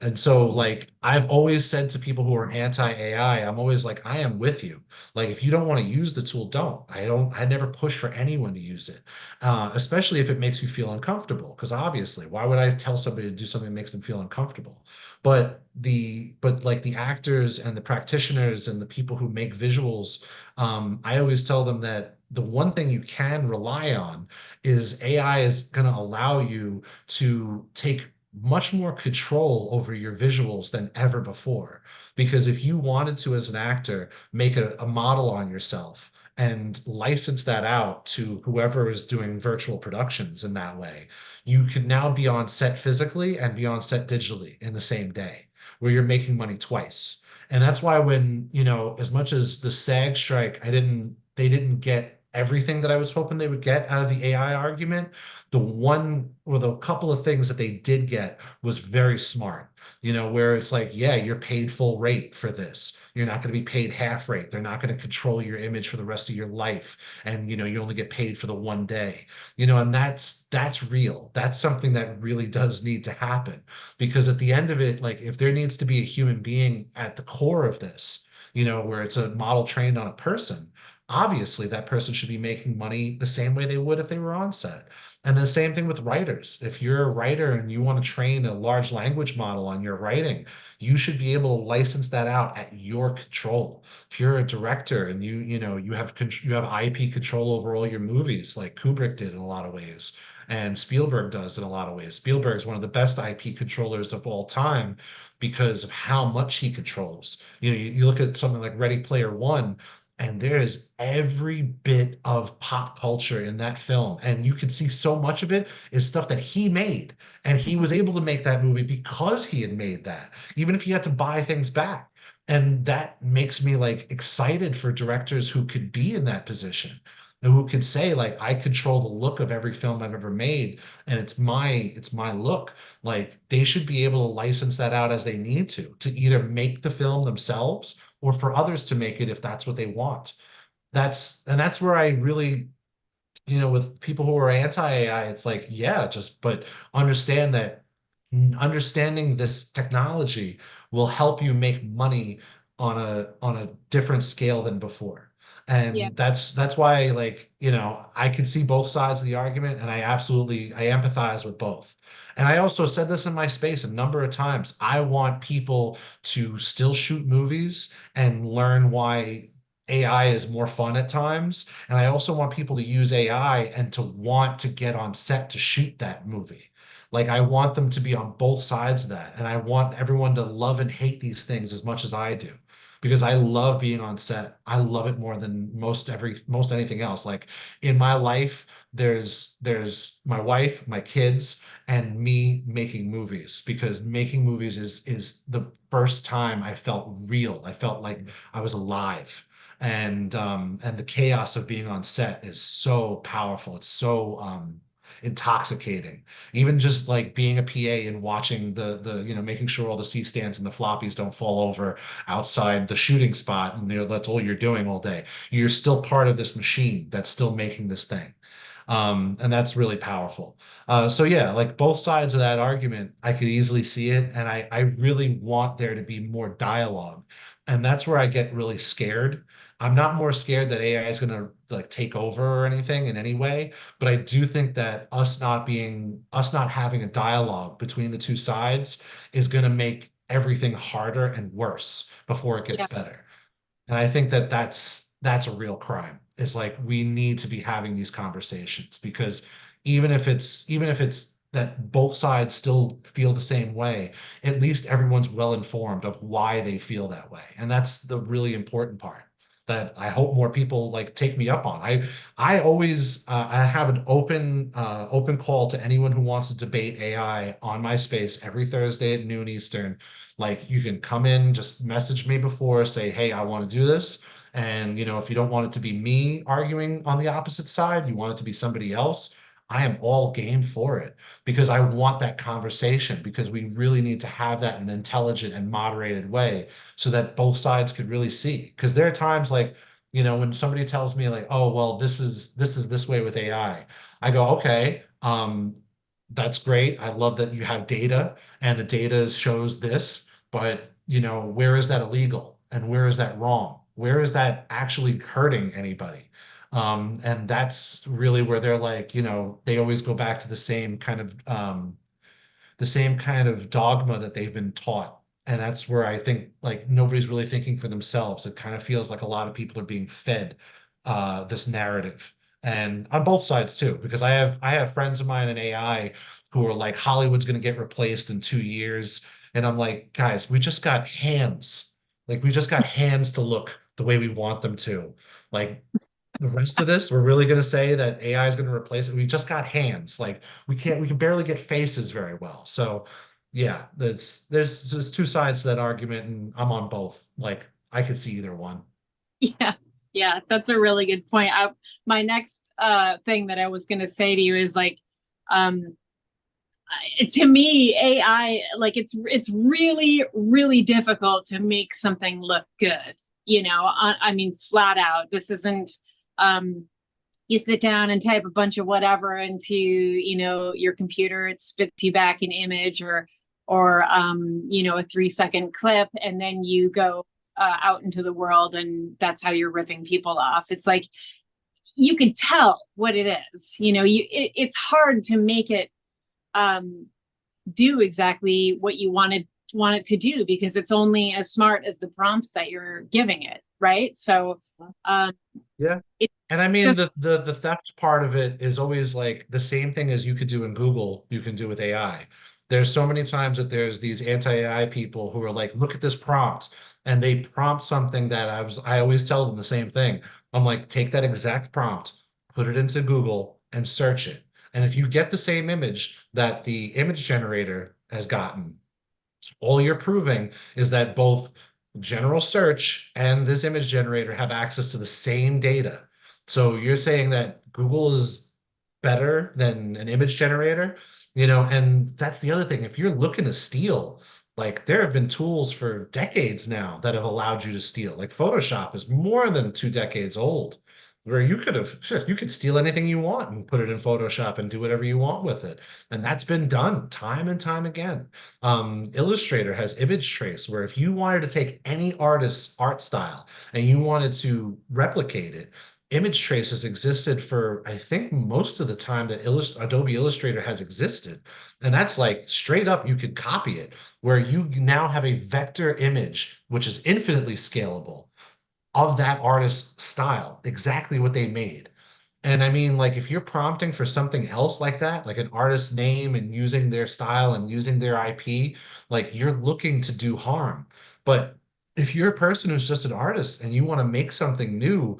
S1: And so, like, I've always said to people who are anti-AI, I'm always like, I am with you. Like, if you don't want to use the tool, don't. I never push for anyone to use it, especially if it makes you feel uncomfortable. Because obviously, why would I tell somebody to do something that makes them feel uncomfortable? But like the actors and the practitioners and the people who make visuals, I always tell them that the one thing you can rely on is AI is going to allow you to take much more control over your visuals than ever before. Because if you wanted to, as an actor, make a model on yourself and license that out to whoever is doing virtual productions in that way, you could now be on set physically and be on set digitally in the same day, where you're making money twice. And that's why when, as much as the SAG strike, they didn't get everything that I was hoping they would get out of the AI argument. The one or the couple of things that they did get was very smart, where it's like, yeah, you're paid full rate for this. You're not going to be paid half rate. They're not going to control your image for the rest of your life. And, you only get paid for the one day, and that's real. That's something that really does need to happen, because at the end of it, like if there needs to be a human being at the core of this, where it's a model trained on a person, obviously that person should be making money the same way they would if they were on set. And the same thing with writers. If you're a writer and you want to train a large language model on your writing, you should be able to license that out at your control. If you're a director and you have IP control over all your movies, like Kubrick did in a lot of ways, and Spielberg does in a lot of ways. Spielberg is one of the best IP controllers of all time because of how much he controls. You look at something like Ready Player One, and there is every bit of pop culture in that film. And you can see so much of it is stuff that he made. And he was able to make that movie because he had made that, even if he had to buy things back. And that makes me like excited for directors who could be in that position and who could say, like, I control the look of every film I've ever made, and it's my look. Like they should be able to license that out as they need to either make the film themselves or for others to make it if that's what they want. That's where I really, with people who are anti-AI, it's like, yeah, but understand that understanding this technology will help you make money on a different scale than before.
S2: Yeah.
S1: And that's why, like, I can see both sides of the argument, and I empathize with both. And I also said this in my space a number of times. I want people to still shoot movies and learn why AI is more fun at times. And I also want people to use AI and to want to get on set to shoot that movie. Like I want them to be on both sides of that. And I want everyone to love and hate these things as much as I do. Because I love being on set. I love it more than most anything else. Like in my life, there's my wife, my kids, and me making movies, because making movies is the first time I felt real. I felt like I was alive. And the chaos of being on set is so powerful. It's so intoxicating. Even just like being a PA and watching the making sure all the C stands and the floppies don't fall over outside the shooting spot, and that's all you're doing all day. You're still part of this machine that's still making this thing. And that's really powerful. So yeah, like both sides of that argument, I could easily see it, and I really want there to be more dialogue, and that's where I get really scared. I'm not more scared that AI is going to like take over or anything in any way, but I do think that us not having a dialogue between the two sides is going to make everything harder and worse before it gets
S2: Yeah.
S1: better. And I think that that's a real crime. It's like we need to be having these conversations, because even if it's that both sides still feel the same way, at least everyone's well informed of why they feel that way. And that's the really important part that I hope more people like take me up on. I have an open call to anyone who wants to debate AI on my space every Thursday at noon Eastern. Like you can come in, just message me before, say, hey, I want to do this. And if you don't want it to be me arguing on the opposite side, you want it to be somebody else, I am all game for it, because I want that conversation, because we really need to have that in an intelligent and moderated way so that both sides could really see. Because there are times like, when somebody tells me like, oh, well, this is this way with AI, I go, okay, that's great. I love that you have data and the data shows this, but where is that illegal and where is that wrong? Where is that actually hurting anybody? And that's really where they're like, they always go back to the same kind of dogma that they've been taught. And that's where I think like nobody's really thinking for themselves. It kind of feels like a lot of people are being fed this narrative, and on both sides too, because I have friends of mine in AI who are like, Hollywood's going to get replaced in 2 years. And I'm like, guys, we just got hands. Like we just got hands to look the way we want them to. Like the rest of this, we're really going to say that AI is going to replace it. We just got hands. Like we can barely get faces very well. So yeah, there's two sides to that argument, and I'm on both. Like I could see either one.
S2: Yeah. Yeah, that's a really good point. My next thing that I was going to say to you is like, um to me, AI, like it's really, really difficult to make something look good. I mean, flat out, this isn't, you sit down and type a bunch of whatever into, your computer, it spits you back an image or a 3-second clip, and then you go out into the world, and that's how you're ripping people off. It's like you can tell what it is. It's hard to make it do exactly what you want it to do, because it's only as smart as the prompts that you're giving it, right? So
S1: Yeah.
S2: it
S1: And I mean
S2: just
S1: the theft part of it is always like the same thing as you could do in Google, you can do with AI. There's so many times that there's these anti-AI people who are like, look at this prompt, and they prompt something that I always tell them the same thing. I'm like, take that exact prompt, put it into Google and search it. And if you get the same image that the image generator has gotten, all you're proving is that both general search and this image generator have access to the same data. So you're saying that Google is better than an image generator, and that's the other thing. If you're looking to steal, like there have been tools for decades now that have allowed you to steal. Like Photoshop is more than 2 decades old, where you could steal anything you want and put it in Photoshop and do whatever you want with it. And that's been done time and time again. Illustrator has image trace, where if you wanted to take any artist's art style and you wanted to replicate it, image trace has existed for, I think, most of the time that Adobe Illustrator has existed. And that's like straight up, you could copy it, where you now have a vector image, which is infinitely scalable of that artist's style, exactly what they made. And I mean, like, if you're prompting for something else like that, like an artist's name and using their style and using their IP, like you're looking to do harm. But if you're a person who's just an artist and you want to make something new,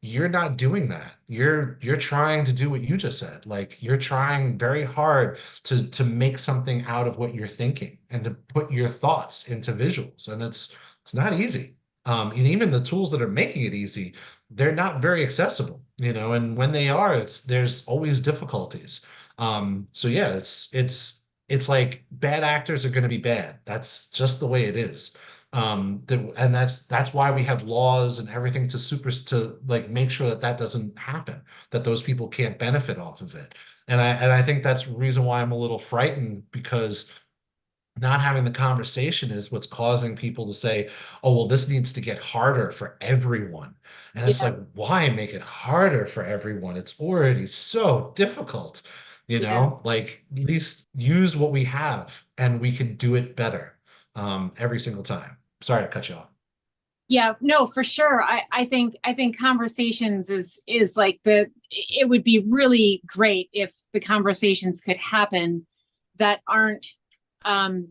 S1: you're not doing that. You're trying to do what you just said. Like you're trying very hard to make something out of what you're thinking and to put your thoughts into visuals. And it's not easy. And even the tools that are making it easy, they're not very accessible, and when they are, there's always difficulties. So yeah, it's like bad actors are going to be bad. That's just the way it is. And that's why we have laws and everything to like make sure that that doesn't happen, that those people can't benefit off of it. And I think that's the reason why I'm a little frightened, because not having the conversation is what's causing people to say, oh, well, this needs to get harder for everyone. And it's
S2: yeah,
S1: like, why make it harder for everyone? It's already so difficult,
S2: yeah.
S1: like at least use what we have and we can do it better every single time. Sorry to cut you off.
S2: Yeah, no, for sure. I think conversations is like it would be really great if the conversations could happen that aren't um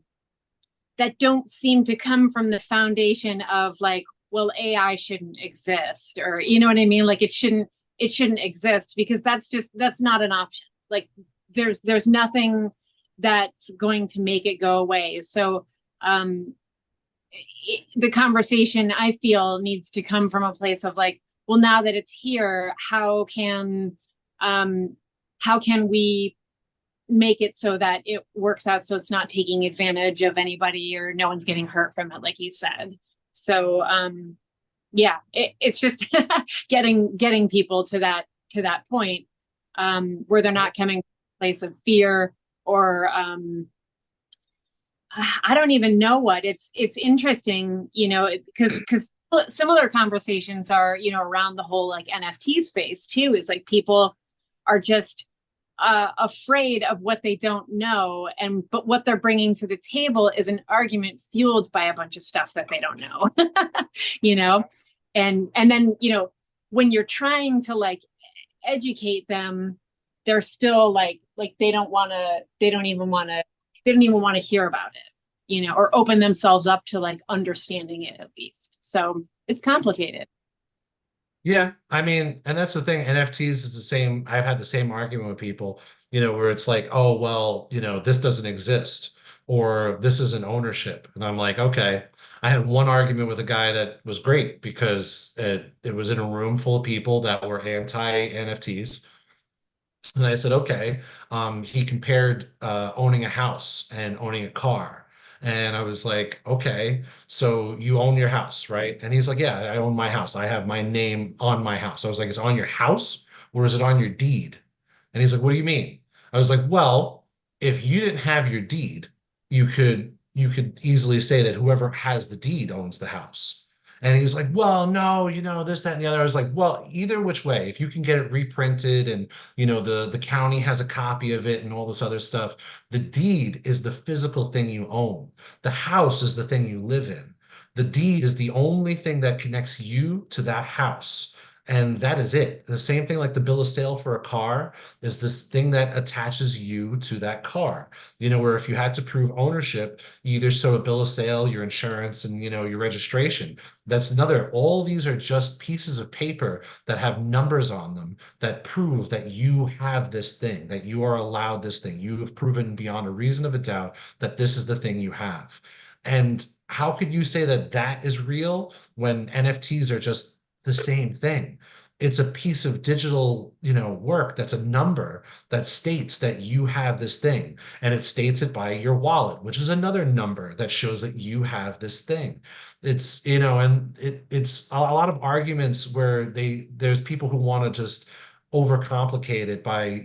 S2: that don't seem to come from the foundation of like, well, AI shouldn't exist, or you know what I mean? Like it shouldn't exist, because that's not an option. Like there's nothing that's going to make it go away. So the conversation, I feel, needs to come from a place of like, well, now that it's here, um how can we make it so that it works out, so it's not taking advantage of anybody or no one's getting hurt from it, like you said. So yeah, it's just getting people to that point, where they're not coming from a place of fear or I don't even know what. It's interesting, because similar conversations are, around the whole like NFT space too. Is like people are just afraid of what they don't know, but what they're bringing to the table is an argument fueled by a bunch of stuff that they don't know, you know, and then when you're trying to like educate them, they're still like they don't even want to hear about it, or open themselves up to like understanding it at least. So it's complicated.
S1: Yeah, I mean, and that's the thing. NFTs is the same. I've had the same argument with people, where it's like, oh, well, this doesn't exist or this isn't ownership. And I'm like, okay. I had one argument with a guy that was great because it was in a room full of people that were anti-NFTs. And I said, okay. He compared owning a house and owning a car. And I was like, okay, so you own your house, right? And he's like, yeah, I own my house. I have my name on my house. I was like, it's on your house or is it on your deed? And he's like, what do you mean? I was like, well, if you didn't have your deed, you could easily say that whoever has the deed owns the house. And he's like, well, no, this, that, and the other. I was like, well, either which way, if you can get it reprinted and, the county has a copy of it and all this other stuff, the deed is the physical thing you own. The house is the thing you live in. The deed is the only thing that connects you to that house. And that is it. The same thing like the bill of sale for a car is this thing that attaches you to that car. Where if you had to prove ownership, you either show a bill of sale, your insurance, and your registration. That's another. All these are just pieces of paper that have numbers on them that prove that you have this thing, that you are allowed this thing. You have proven beyond a reason of a doubt that this is the thing you have. And how could you say that that is real when NFTs are just the same thing? It's a piece of digital, work that's a number that states that you have this thing, and it states it by your wallet, which is another number that shows that you have this thing. And it's a lot of arguments where there's people who want to just overcomplicate it by,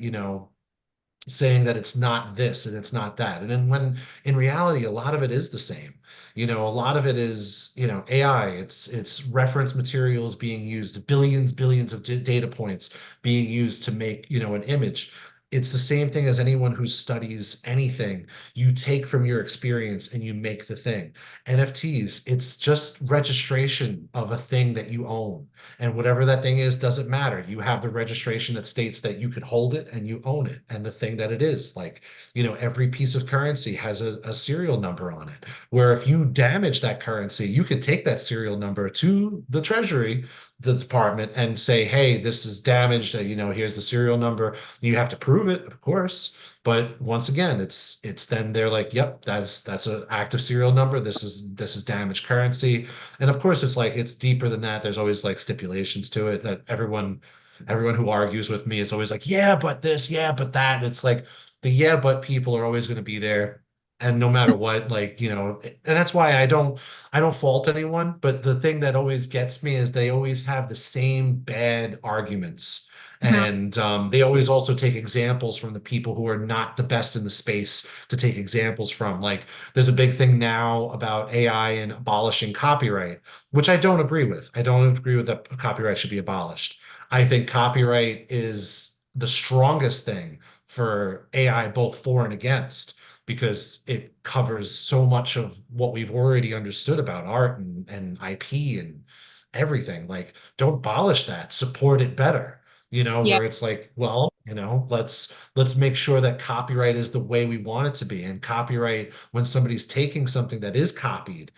S1: saying that it's not this and it's not that. And then when in reality, a lot of it is the same. A lot of it is, AI, it's reference materials being used, billions of data points being used to make, an image. It's the same thing as anyone who studies anything. You take from your experience and you make the thing. NFTs, it's just registration of a thing that you own. And whatever that thing is doesn't matter. You have the registration that states that you could hold it and you own it and the thing that it is. Like, every piece of currency has a serial number on it. Where if you damage that currency, you could take that serial number to the Treasury, the department, and say, hey, this is damaged. Here's the serial number. You have to prove it, of course. But once again, it's then they're like, yep, that's an active serial number. This is damaged currency. And of course, it's like it's deeper than that. There's always like stipulations to it that everyone who argues with me is always like, yeah, but this, yeah, but that. And it's like the yeah, but people are always going to be there. And no matter what, like, and that's why I don't fault anyone, but the thing that always gets me is they always have the same bad arguments.
S2: Uh-huh.
S1: And they always also take examples from the people who are not the best in the space to take examples from. Like, there's a big thing now about AI and abolishing copyright, which I don't agree with. I don't agree with that copyright should be abolished. I think copyright is the strongest thing for AI, both for and against, because it covers so much of what we've already understood about art and IP and everything. Like, don't abolish that, support it better,
S2: Yeah.
S1: where it's like, well, let's make sure that copyright is the way we want it to be. And copyright, when somebody's taking something that is copied,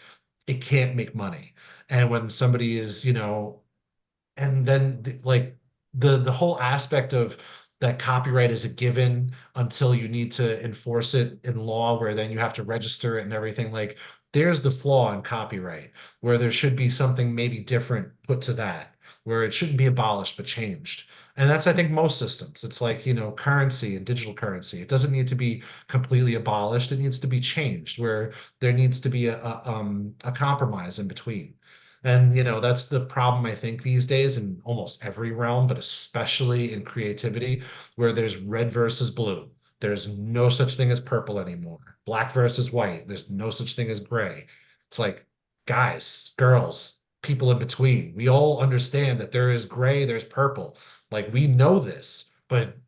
S1: it can't make money. And when somebody is, and then like the whole aspect of that copyright is a given until you need to enforce it in law, where then you have to register it and everything. Like, there's the flaw in copyright, where there should be something maybe different put to that, where it shouldn't be abolished but changed. And that's, I think, most systems. It's like, currency and digital currency. It doesn't need to be completely abolished. It needs to be changed, where there needs to be a compromise in between. And that's the problem, I think, these days in almost every realm, but especially in creativity, where there's red versus blue. There's no such thing as purple anymore. Black versus white. There's no such thing as gray. It's like, guys, girls, people in between. We all understand that there is gray, there's purple. Like, we know this, but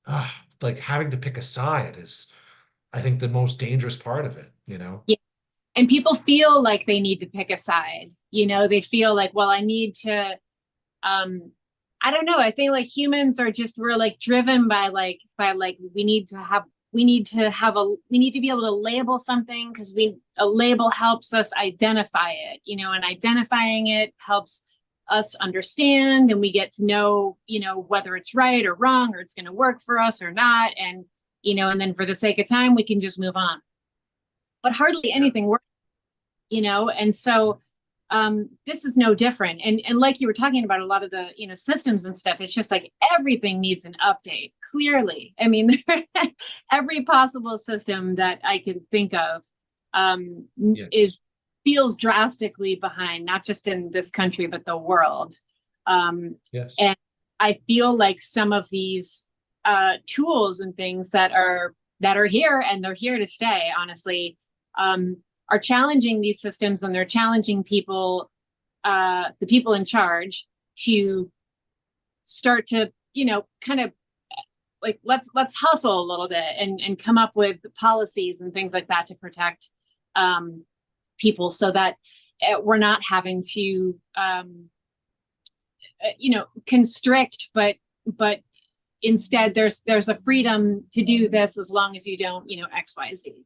S1: uh, like having to pick a side is, I think, the most dangerous part of it.
S2: Yeah. And people feel like they need to pick a side. They feel like, well, I need to, I don't know. I think like humans are just, we're like driven by we need to have, we need to be able to label something because a label helps us identify it, and identifying it helps us understand, and we get to know, whether it's right or wrong, or it's going to work for us or not. And then for the sake of time, we can just move on. But hardly
S1: Yeah.
S2: anything works, and so this is no different. And like you were talking about a lot of the, systems and stuff, it's just like everything needs an update, clearly. I mean, every possible system that I can think of
S1: Yes.
S2: is feels drastically behind, not just in this country, but the world.
S1: Yes.
S2: And I feel like some of these tools and things that are here, and they're here to stay, honestly, are challenging these systems, and they're challenging people the people in charge to start to, kind of like let's hustle a little bit and come up with policies and things like that to protect people, so that we're not having to constrict, but instead there's a freedom to do this as long as you don't, XYZ.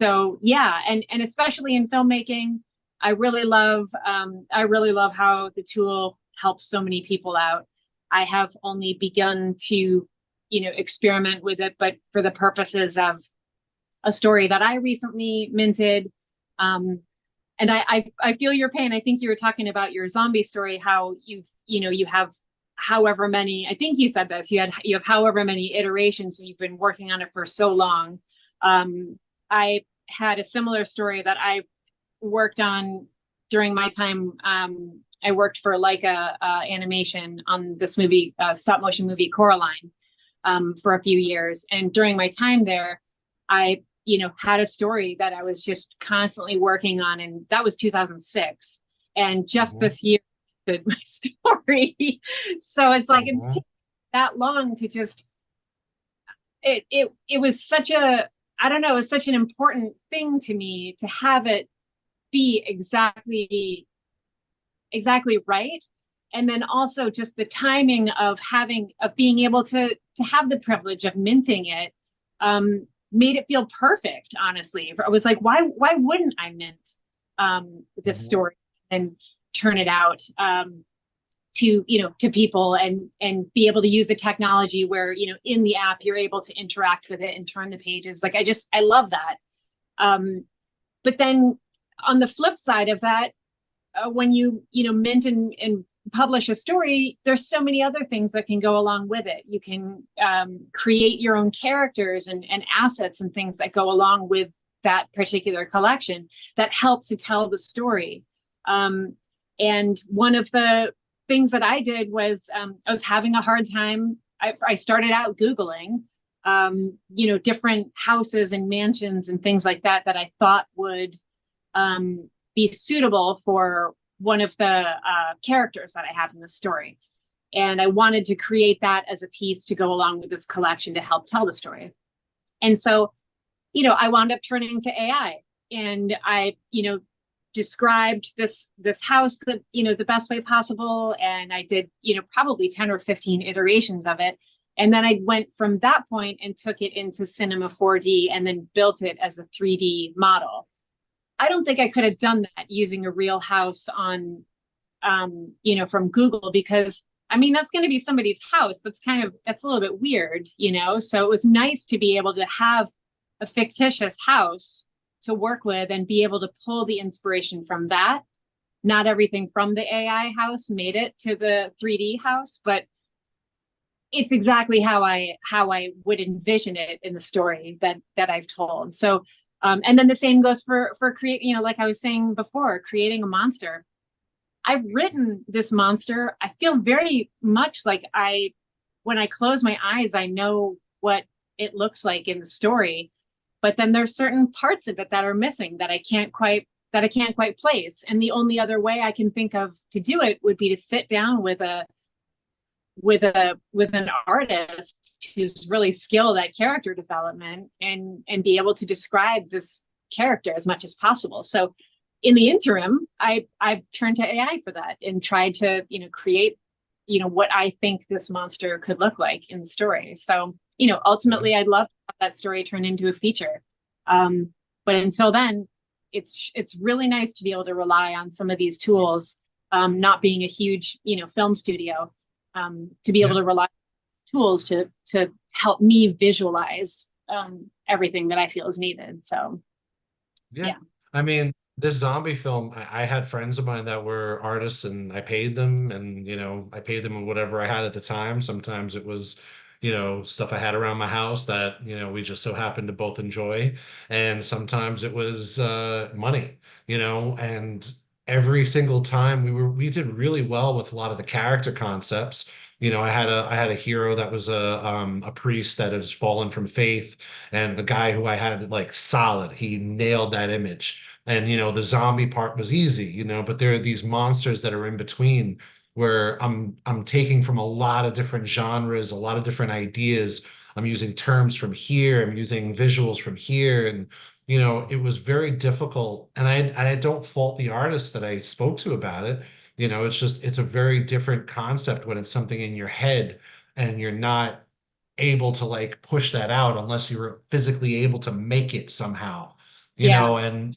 S2: So yeah, and especially in filmmaking, I really love how the tool helps so many people out. I have only begun to, experiment with it, but for the purposes of a story that I recently minted. And I feel your pain. I think you were talking about your zombie story, how you have however many, I think you said this, you have however many iterations, and you've been working on it for so long. I had a similar story that I worked on during my time. I worked for Leica Animation on this movie, stop motion movie Coraline, for a few years. And during my time there, I, had a story that I was just constantly working on, and that was 2006. And just this year, did my story. So it's like, it's taken that long to just, it was such a, I don't know, it was such an important thing to me to have it be exactly right. And then also just the timing of being able to have the privilege of minting it, made it feel perfect. Honestly, I was like, why wouldn't I mint this story and turn it out to people, and be able to use a technology where, in the app you're able to interact with it and turn the pages. Like, I love that. But then on the flip side of that, when you mint and publish a story, there's so many other things that can go along with it. You can create your own characters and assets and things that go along with that particular collection that help to tell the story. And one of the things that I did was, I was having a hard time. I started out Googling, different houses and mansions and things like that I thought would be suitable for one of the characters that I have in the story. And I wanted to create that as a piece to go along with this collection to help tell the story. And so, I wound up turning to AI, and I, described this house that, the best way possible. And I did, probably 10 or 15 iterations of it. And then I went from that point and took it into Cinema 4D and then built it as a 3D model. I don't think I could have done that using a real house on, from Google, because that's going to be somebody's house. That's a little bit weird, So it was nice to be able to have a fictitious house to work with and be able to pull the inspiration from that. Not everything from the AI house made it to the 3D house, but it's exactly how I would envision it in the story that I've told. So, and then the same goes for creating, like I was saying before, creating a monster. I've written this monster. I feel very much like when I close my eyes, I know what it looks like in the story, but then there's certain parts of it that are missing that I can't quite place. And the only other way I can think of to do it would be to sit down with an artist who's really skilled at character development and be able to describe this character as much as possible. So in the interim, I've turned to AI for that and tried to, create, what I think this monster could look like in the story. So, ultimately I'd love to have that story turn into a feature. But until then, it's really nice to be able to rely on some of these tools, not being a huge, film studio, to be able to rely on tools to help me visualize everything that I feel is needed. So, yeah.
S1: This zombie film, I had friends of mine that were artists, and I paid them, and I paid them whatever I had at the time. Sometimes it was, stuff I had around my house that, we just so happened to both enjoy. And sometimes it was money, and every single time we did really well with a lot of the character concepts. I had a hero that was a priest that has fallen from faith, and the guy who I had like solid, he nailed that image. And the zombie part was easy, but there are these monsters that are in between where I'm taking from a lot of different genres, a lot of different ideas. I'm using terms from here, I'm using visuals from here, and it was very difficult. And I don't fault the artists that I spoke to about it. It's a very different concept when it's something in your head and you're not able to like push that out unless you're physically able to make it somehow,
S2: Yeah.
S1: and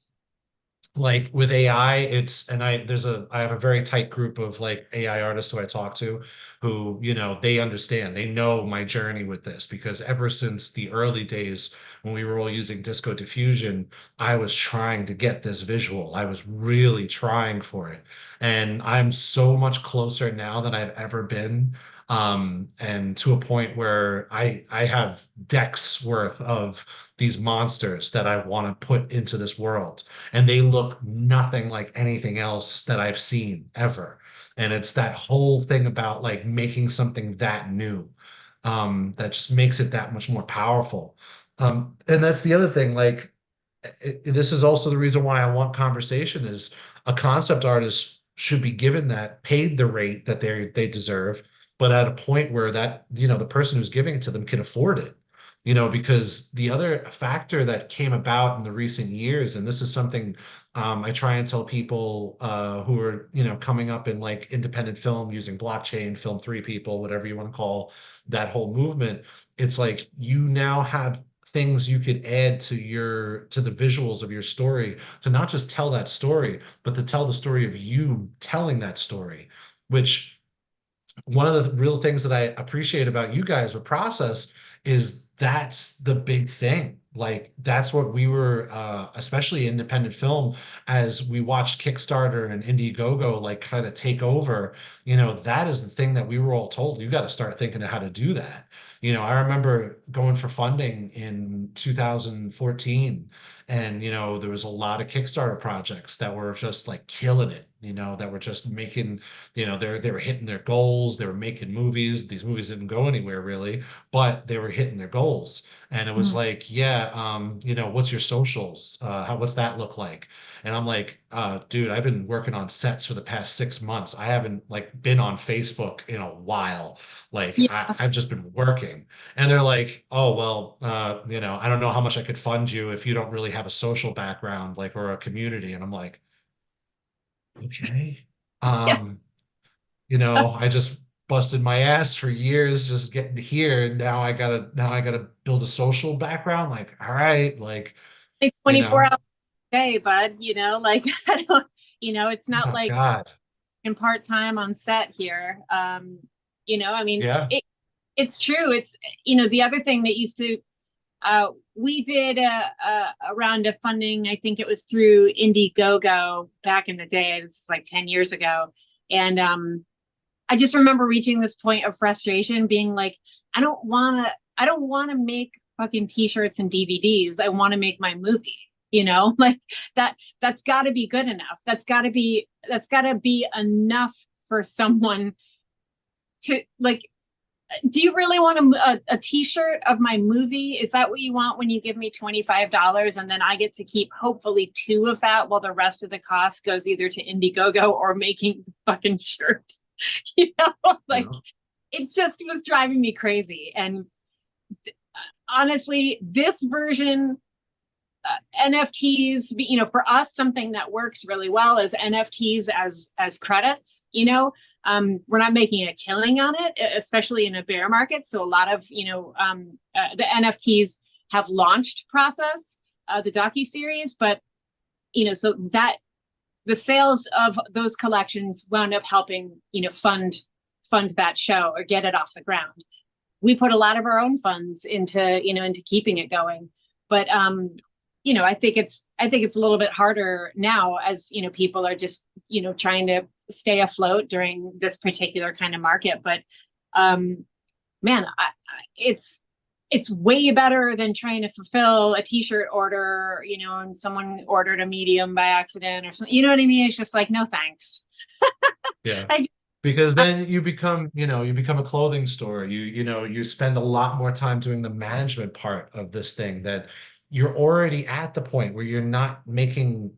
S1: like with AI, I have a very tight group of like AI artists who I talk to who, they understand, they know my journey with this because ever since the early days when we were all using Disco Diffusion, I was trying to get this visual. I was really trying for it. And I'm so much closer now than I've ever been. And to a point where I have decks worth of these monsters that I want to put into this world, and they look nothing like anything else that I've seen ever. And it's that whole thing about like making something that new, that just makes it that much more powerful. And that's the other thing, like this is also the reason why I want conversation is a concept artist should be given that paid the rate that they deserve, but at a point where that, the person who's giving it to them can afford it. Because the other factor that came about in the recent years, and this is something I try and tell people who are, coming up in like independent film using blockchain, film three people, whatever you want to call that whole movement. It's like you now have things you could add to the visuals of your story to not just tell that story, but to tell the story of you telling that story, which one of the real things that I appreciate about you guys with Process is that's the big thing. Like that's what we were, especially independent film, as we watched Kickstarter and Indiegogo like kind of take over. That is the thing that we were all told. You got to start thinking of how to do that. I remember going for funding in 2014, and there was a lot of Kickstarter projects that were just like killing it. That were just making, they were hitting their goals. They were making movies. These movies didn't go anywhere really, but they were hitting their goals. And it was
S2: Mhm.
S1: like, yeah, what's your socials? What's that look like? And I'm like, dude, I've been working on sets for the past 6 months. I haven't like been on Facebook in a while. Like
S2: Yeah.
S1: I've just been working. And they're like, oh, well, I don't know how much I could fund you if you don't really have a social background, like, or a community. And I'm like, okay.
S2: Yeah.
S1: Um, I just busted my ass for years just getting to here. Now I gotta build a social background. Like, all right, like,
S2: Like
S1: you
S2: 24
S1: know,
S2: hours a day, bud, like I don't, it's not
S1: oh
S2: like
S1: God.
S2: in part-time on set here. I mean,
S1: Yeah.
S2: it's true. It's, the other thing that used to, we did a round of funding. I think it was through Indiegogo back in the day. This is like 10 years ago. And I just remember reaching this point of frustration, being like, I don't want to make fucking t-shirts and DVDs. I want to make my movie, like that's got to be good enough. That's got to be enough for someone to like. Do you really want a t-shirt of my movie? Is that what you want when you give me $25 and then I get to keep hopefully two of that while the rest of the cost goes either to Indiegogo or making fucking shirts? Like
S1: Yeah.
S2: it just was driving me crazy. And honestly, this version, NFTs, for us, something that works really well is NFTs as credits. We're not making a killing on it, especially in a bear market. So a lot of the NFTs have launched Process, the docuseries, but so that the sales of those collections wound up helping fund that show or get it off the ground. We put a lot of our own funds into keeping it going, but I think it's a little bit harder now as people are just trying to stay afloat during this particular kind of market. But man, it's way better than trying to fulfill a t-shirt order, and someone ordered a medium by accident or something. You know what I mean? It's just like, no thanks.
S1: Yeah.
S2: I
S1: Because then you become a clothing store. You spend a lot more time doing the management part of this thing that you're already at the point where you're not making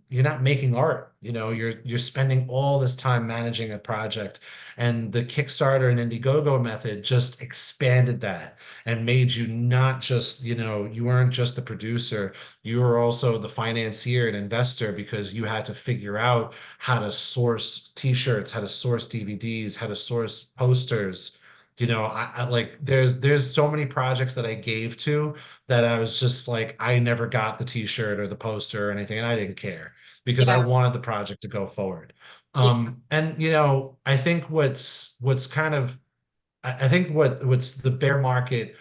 S1: art. You're spending all this time managing a project. And the Kickstarter and Indiegogo method just expanded that and made you not just, you weren't just the producer, you were also the financier and investor because you had to figure out how to source t-shirts, how to source DVDs, how to source posters. I like there's so many projects that I gave to that I was just like, I never got the t-shirt or the poster or anything, and I didn't care because I
S2: Yeah,
S1: wanted the project to go forward.
S2: yeah,
S1: And I think what's kind of I think what's the bear market,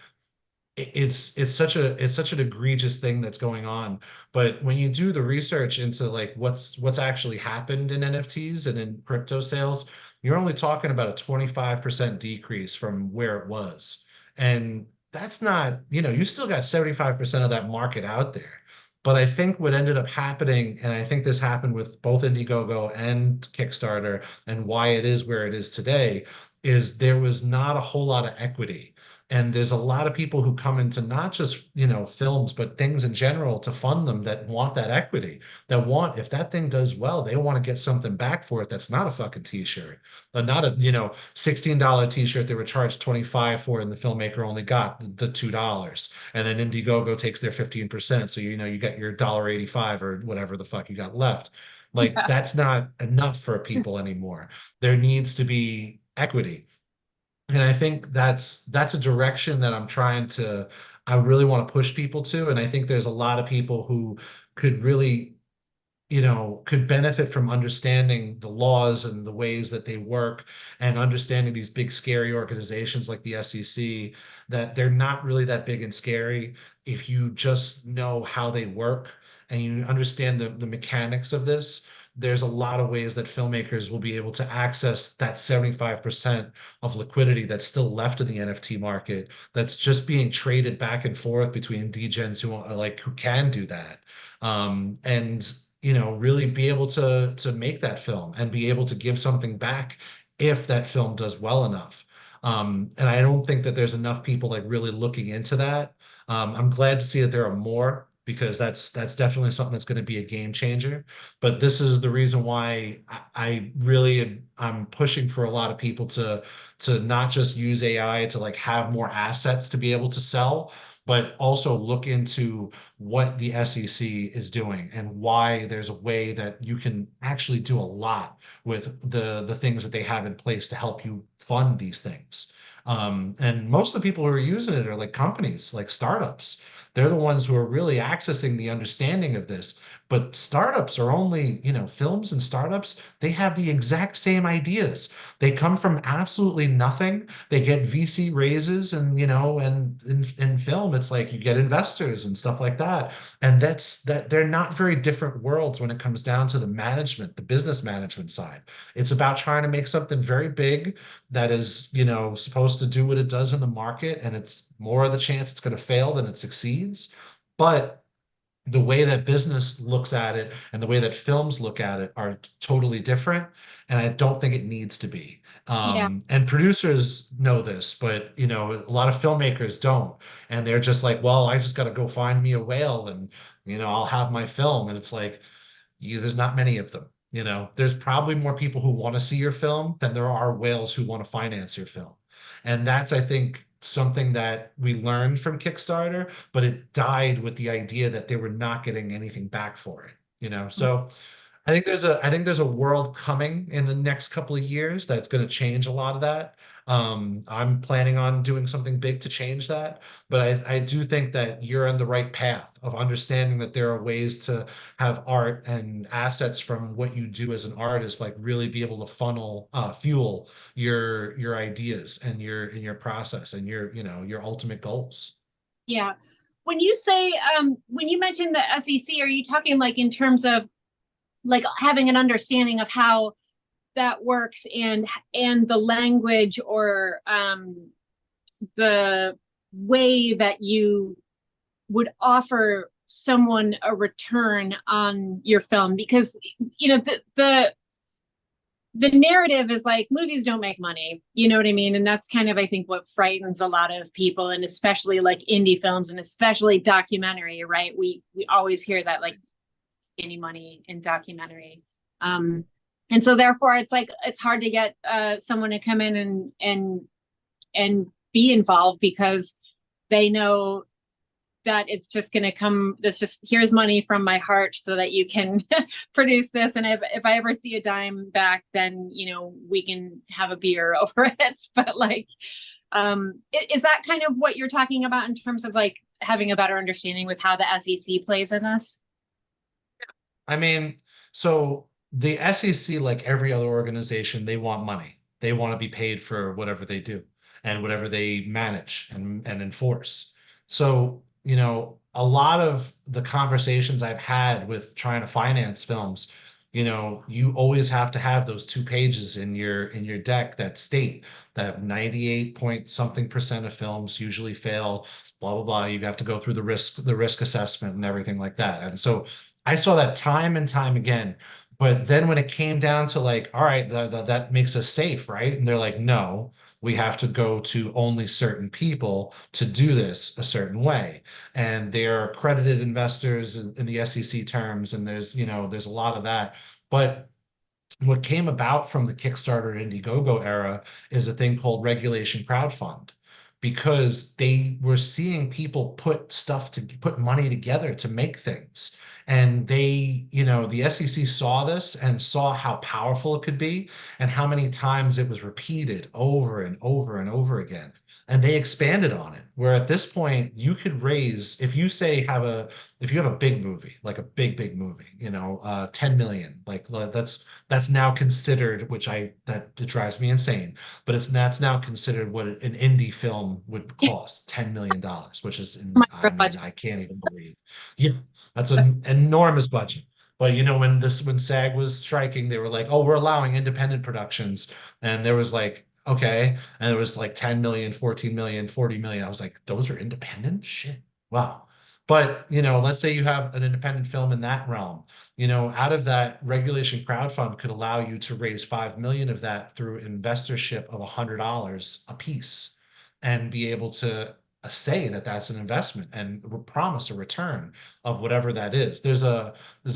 S1: it's such an egregious thing that's going on. But when you do the research into like what's actually happened in NFTs and in crypto sales, you're only talking about a 25% decrease from where it was. And that's not, you still got 75% of that market out there. But I think what ended up happening, and I think this happened with both Indiegogo and Kickstarter, and why it is where it is today, is there was not a whole lot of equity. And there's a lot of people who come into not just, films, but things in general to fund them that want that equity, that want, if that thing does well, they want to get something back for it. That's not a fucking t-shirt, but not a, $16 t-shirt they were charged 25 for, and the filmmaker only got the $2. And then Indiegogo takes their 15%. So, you get your $1.85 or whatever the fuck you got left. Like
S2: yeah,
S1: that's not enough for people anymore. There needs to be equity. And I think that's a direction that I really want to push people to. And I think there's a lot of people who could really, could benefit from understanding the laws and the ways that they work and understanding these big, scary organizations like the SEC, that they're not really that big and scary if you just know how they work and you understand the mechanics of this. There's a lot of ways that filmmakers will be able to access that 75% of liquidity that's still left in the NFT market that's just being traded back and forth between degens who can do that. And really be able to make that film and be able to give something back if that film does well enough. And I don't think that there's enough people like really looking into that. I'm glad to see that there are more because that's definitely something that's going to be a game changer. But this is the reason why I really I'm pushing for a lot of people to not just use AI to like have more assets to be able to sell, but also look into what the SEC is doing and why there's a way that you can actually do a lot with the things that they have in place to help you fund these things. And most of the people who are using it are like companies, like startups. They're the ones who are really accessing the understanding of this. But startups are only, films and startups, they have the exact same ideas. They come from absolutely nothing. They get VC raises and, and in film, it's like you get investors and stuff like that. And that they're not very different worlds when it comes down to the management, the business management side. It's about trying to make something very big that is, supposed to do what it does in the market. And it's more of the chance it's going to fail than it succeeds. But the way that business looks at it and the way that films look at it are totally different. And I don't think it needs to be.
S2: yeah,
S1: And producers know this, but a lot of filmmakers don't. And they're just like, well, I just got to go find me a whale and, I'll have my film. And it's like, there's not many of them. There's probably more people who want to see your film than there are whales who want to finance your film. And that's, I think, something that we learned from Kickstarter, but it died with the idea that they were not getting anything back for it. So I think there's a world coming in the next couple of years that's going to change a lot of that. I'm planning on doing something big to change that, but I do think that you're on the right path of understanding that there are ways to have art and assets from what you do as an artist, like really be able to fuel your ideas and your process and your ultimate goals.
S2: yeah. When you say, when you mentioned the SEC, are you talking like in terms of like having an understanding of how that works and the language or the way that you would offer someone a return on your film? Because the the narrative is like movies don't make money, you know what I mean? And that's kind of, I think, what frightens a lot of people, and especially like indie films and especially documentary, right? We always hear that, like, any money in documentary. Um, and so therefore it's like it's hard to get someone to come in and be involved, because they know that it's just going to come, that's just, here's money from my heart so that you can produce this, and if I ever see a dime back, then we can have a beer over it. But like, is that kind of what you're talking about in terms of like having a better understanding with how the SEC plays in this?
S1: I mean, so the SEC, like every other organization, they want money. They want to be paid for whatever they do and whatever they manage and enforce. So, a lot of the conversations I've had with trying to finance films, you always have to have those 2 pages in your deck that state that 98 point something percent of films usually fail, blah blah blah. You have to go through the risk assessment and everything like that. And so I saw that time and time again. But then when it came down to like, all right, that makes us safe, right? And they're like, no, we have to go to only certain people to do this a certain way. And they're accredited investors in the SEC terms, and there's a lot of that. But what came about from the Kickstarter and Indiegogo era is a thing called regulation crowdfund, because they were seeing people put money together to make things. And the SEC saw this and saw how powerful it could be and how many times it was repeated over and over and over again. And they expanded on it, where at this point you could raise, if you have a big movie, like a big movie, 10 million, like that's now considered, that it drives me insane, but that's now considered what an indie film would cost, $10 million, which is, I mean, I can't even believe. Yeah, that's an enormous budget. But when SAG was striking, they were like, "Oh, we're allowing independent productions," and there was like, okay, and it was like 10 million, 14 million, 40 million. I was like, those are independent? Shit. Wow. But, let's say you have an independent film in that realm, out of that, regulation crowdfund could allow you to raise 5 million of that through investorship of $100 a piece and be able to say that that's an investment and promise a return of whatever that is. There's a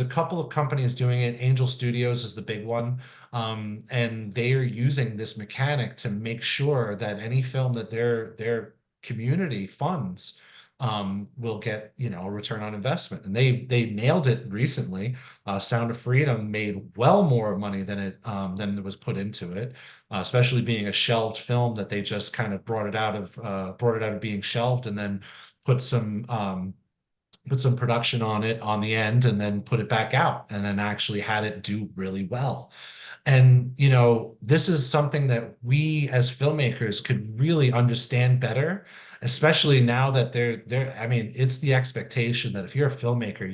S1: couple of companies doing it. Angel Studios is the big one. And they are using this mechanic to make sure that any film that their community funds will get a return on investment, and they nailed it recently. Sound of Freedom made well more money than it was put into it, especially being a shelved film that they just kind of brought it out of being shelved, and then put some production on it on the end, and then put it back out, and then actually had it do really well. And, this is something that we as filmmakers could really understand better, especially now that I mean, it's the expectation that if you're a filmmaker,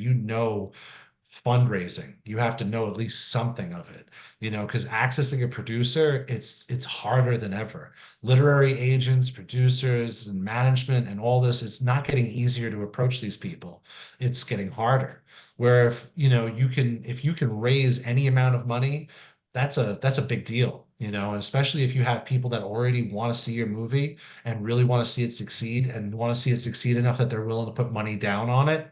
S1: fundraising, you have to know at least something of it, because accessing a producer, it's harder than ever. Literary agents, producers, and management and all this, it's not getting easier to approach these people. It's getting harder. Where if you can raise any amount of money, that's a big deal, and especially if you have people that already want to see your movie and really want to see it succeed and want to see it succeed enough that they're willing to put money down on it.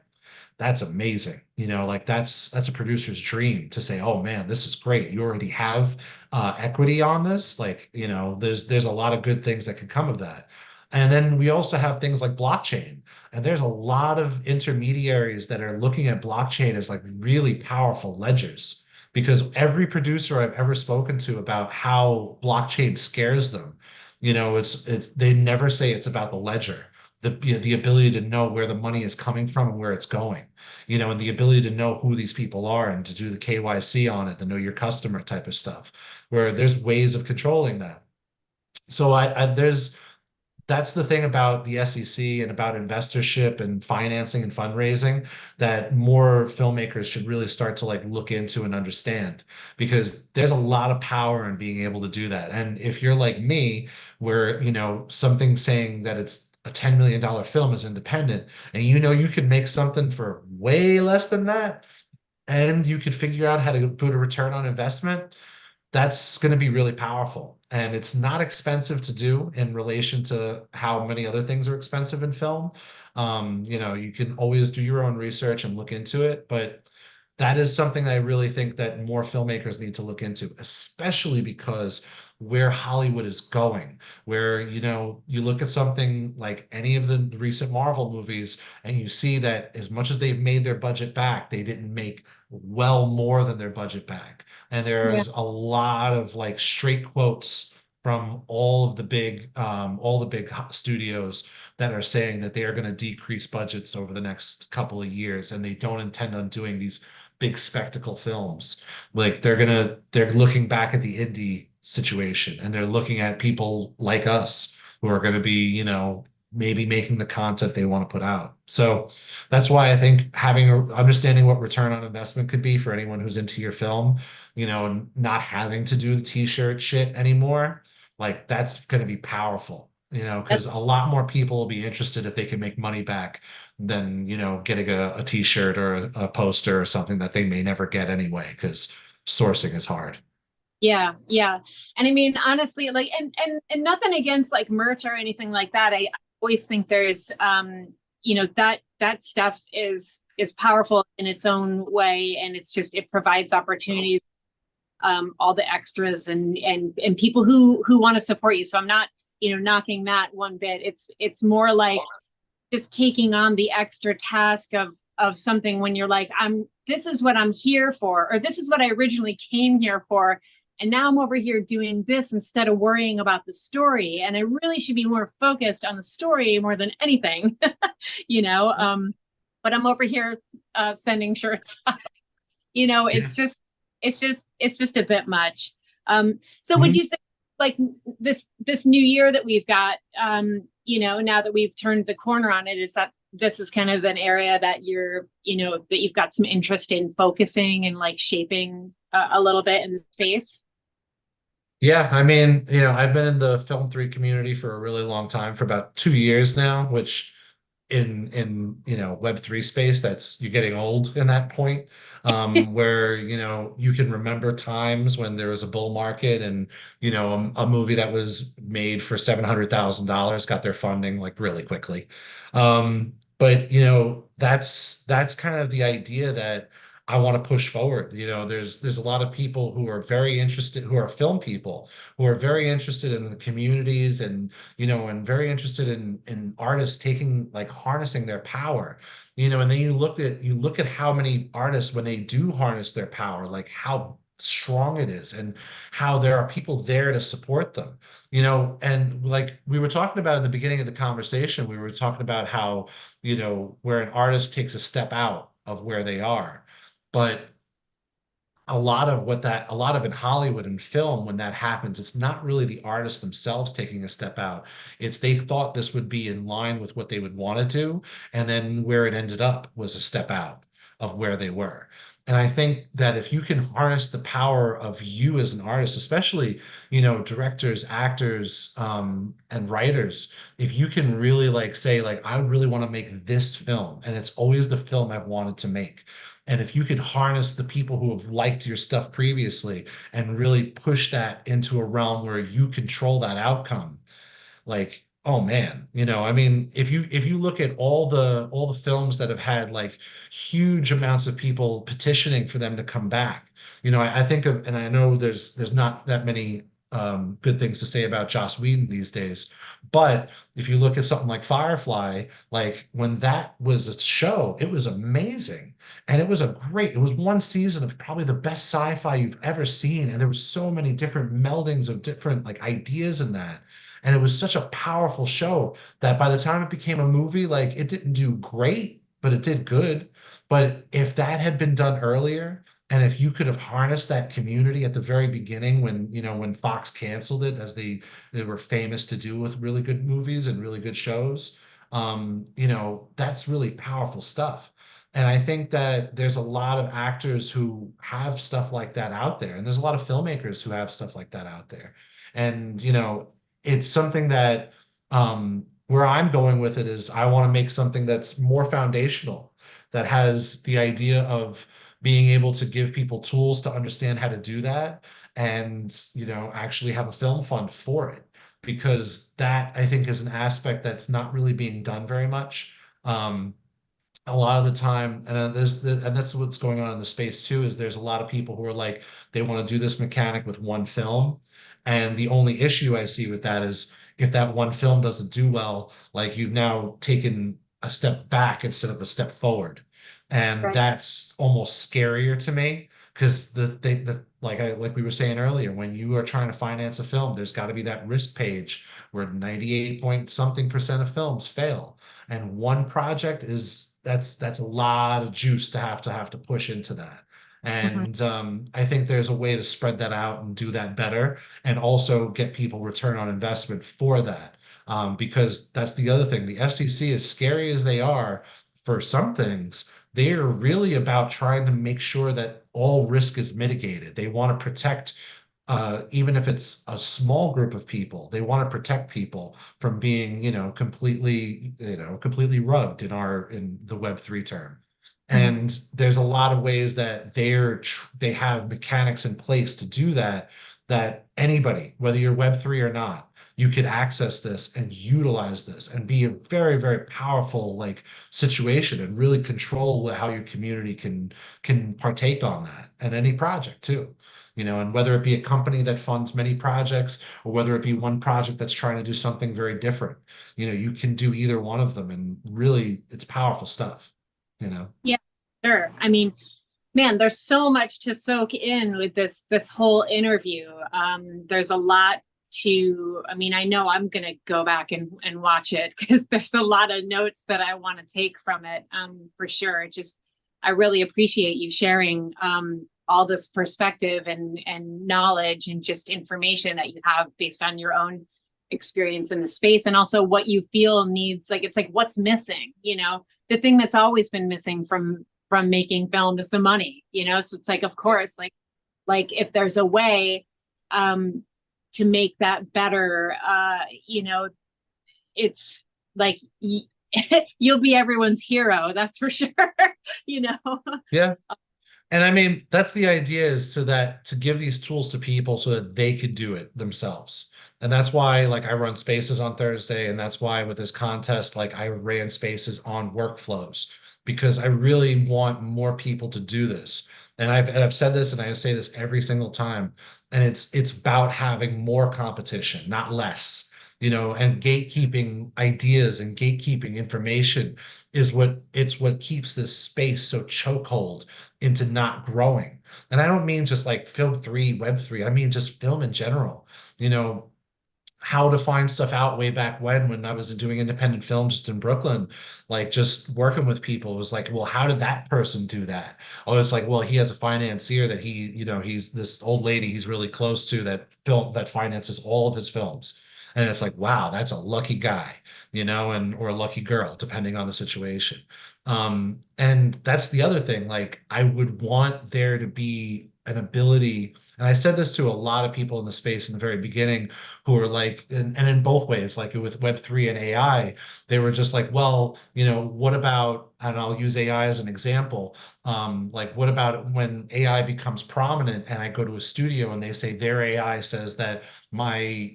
S1: That's amazing. Like that's a producer's dream to say, oh man, this is great. You already have equity on this. Like, there's a lot of good things that could come of that. And then we also have things like blockchain. And there's a lot of intermediaries that are looking at blockchain as like really powerful ledgers, because every producer I've ever spoken to about how blockchain scares them, it's they never say it's about the ledger, the ability to know where the money is coming from and where it's going, and the ability to know who these people are and to do the KYC on it, the know your customer type of stuff, where there's ways of controlling that. So that's the thing about the SEC and about investorship and financing and fundraising that more filmmakers should really start to like look into and understand, because there's a lot of power in being able to do that. And if you're like me, where, something saying that it's a $10 million film is independent, and you could make something for way less than that, and you could figure out how to put a return on investment, that's going to be really powerful. And it's not expensive to do in relation to how many other things are expensive in film. You can always do your own research and look into it, but that is something I really think that more filmmakers need to look into, especially because where Hollywood is going, where, you look at something like any of the recent Marvel movies and you see that as much as they've made their budget back, they didn't make well more than their budget back. And
S2: Yeah.
S1: there's a lot of like straight quotes from all the big studios that are saying that they are going to decrease budgets over the next couple of years, and they don't intend on doing these big spectacle films. Like they're looking back at the indie situation, and they're looking at people like us who are going to be, maybe making the content they want to put out. So that's why I think understanding what return on investment could be for anyone who's into your film, and not having to do the t-shirt shit anymore, like that's going to be powerful,
S2: That's
S1: because a lot more people will be interested if they can make money back than, getting a t-shirt or a poster or something that they may never get anyway, because sourcing is hard.
S2: yeah, yeah. And I mean, honestly, like, and nothing against like merch or anything like that. I always think there's, that stuff is powerful in its own way, and it provides opportunities, all the extras and people who want to support you. So I'm not, knocking that one bit. It's more like just taking on the extra task of something when you're like, this is what I'm here for, or this is what I originally came here for. And now I'm over here doing this instead of worrying about the story. And I really should be more focused on the story more than anything, you know. But I'm over here sending shirts.
S1: Yeah.
S2: It's just a bit much. So would
S1: Mhm.
S2: you say like this new year that we've got, now that we've turned the corner on it, is that this is kind of an area that that you've got some interest in focusing and like shaping a little bit in the space?
S1: Yeah, I mean, I've been in the Film 3 community for a really long time, for about 2 years now, which in Web3 space, that's you're getting old in that point, where you can remember times when there was a bull market, and a movie that was made for $700,000 got their funding like really quickly. But that's kind of the idea that I want to push forward. There's a lot of people who are very interested, who are film people, who are very interested in the communities, and very interested in artists taking, like, harnessing their power. And then you look at how many artists, when they do harness their power, like how strong it is, and how there are people there to support them. And like we were talking about in the beginning of the conversation, we were talking about how, where an artist takes a step out of where they are. But a lot of in Hollywood and film, when that happens, it's not really the artists themselves taking a step out. It's they thought this would be in line with what they would want to do, and then where it ended up was a step out of where they were. And I think that if you can harness the power of you as an artist, especially, directors, actors, and writers, if you can really like say, like, I really want to make this film, and it's always the film I've wanted to make. And if you could harness the people who have liked your stuff previously and really push that into a realm where you control that outcome, like, oh man, I mean, if you look at all the films that have had like huge amounts of people petitioning for them to come back, I think of, and I know there's not that many good things to say about Joss Whedon these days, but if you look at something like Firefly, like when that was a show, it was amazing. And it was one season of probably the best sci-fi you've ever seen. And there was so many different meldings of different like ideas in that. And it was such a powerful show that by the time it became a movie, like it didn't do great, but it did good. But if that had been done earlier, and if you could have harnessed that community at the very beginning, when Fox canceled it, as they were famous to do with really good movies and really good shows, that's really powerful stuff. And I think that there's a lot of actors who have stuff like that out there, and there's a lot of filmmakers who have stuff like that out there. And it's something that, where I'm going with it is I want to make something that's more foundational, that has the idea of being able to give people tools to understand how to do that, and, actually have a film fund for it, because that I think is an aspect that's not really being done very much. A lot of the time, and and that's what's going on in the space too, is there's a lot of people who are like, they want to do this mechanic with one film. And the only issue I see with that is if that one film doesn't do well, like you've now taken a step back instead of a step forward. And
S2: Right.
S1: that's almost scarier to me, because like we were saying earlier, when you are trying to finance a film, there's got to be that risk page where 98 point something% of films fail. And one project is that's a lot of juice to have to push into that.
S2: Mhm.
S1: And I think there's a way to spread that out and do that better, and also get people return on investment for that. Because that's the other thing. The FCC, as scary as they are for some things, they are really about trying to make sure that all risk is mitigated. They want to protect, even if it's a small group of people, they want to protect people from being, completely rugged in the Web3 term.
S2: Mhm.
S1: And there's a lot of ways that they have mechanics in place to do that, that anybody, whether you're Web3 or not, you could access this and utilize this and be a very, very powerful like situation, and really control how your community can partake on that and any project too. And whether it be a company that funds many projects, or whether it be one project that's trying to do something very different, you can do either one of them, and really it's powerful stuff, you know?
S2: Yeah, sure. I mean, man, there's so much to soak in with this whole interview. There's a lot to, I mean, I know I'm gonna go back and watch it because there's a lot of notes that I want to take from it, for sure. Just I really appreciate you sharing all this perspective and knowledge and just information that you have based on your own experience in the space, and also what you feel needs, like it's like what's missing, the thing that's always been missing from making film is the money, so it's like, of course, like if there's a way to make that better, it's like you'll be everyone's hero, that's for sure. you know
S1: Yeah. And I mean, that's the idea, is to give these tools to people so that they could do it themselves. And that's why, like, I run spaces on Thursday, and that's why with this contest, like, I ran spaces on workflows, because I really want more people to do this. And I've said this, and I say this every single time, and it's about having more competition, not less. And gatekeeping ideas and gatekeeping information what keeps this space so chokehold into not growing. And I don't mean just like Film 3, Web3. I mean just film in general. You know, how to find stuff out way back when I was doing independent film just in Brooklyn, like just working with people, it was like, well, how did that person do that? Oh, it's like, well, he has a financier that he's this old lady he's really close to that finances all of his films. And it's like, wow, that's a lucky guy, and or a lucky girl, depending on the situation. And that's the other thing. Like, I would want there to be an ability, and I said this to a lot of people in the space in the very beginning, who are like, and in both ways, like with Web3 and AI, they were just like, well, what about, and I'll use AI as an example, like, what about when AI becomes prominent and I go to a studio and they say their AI says that my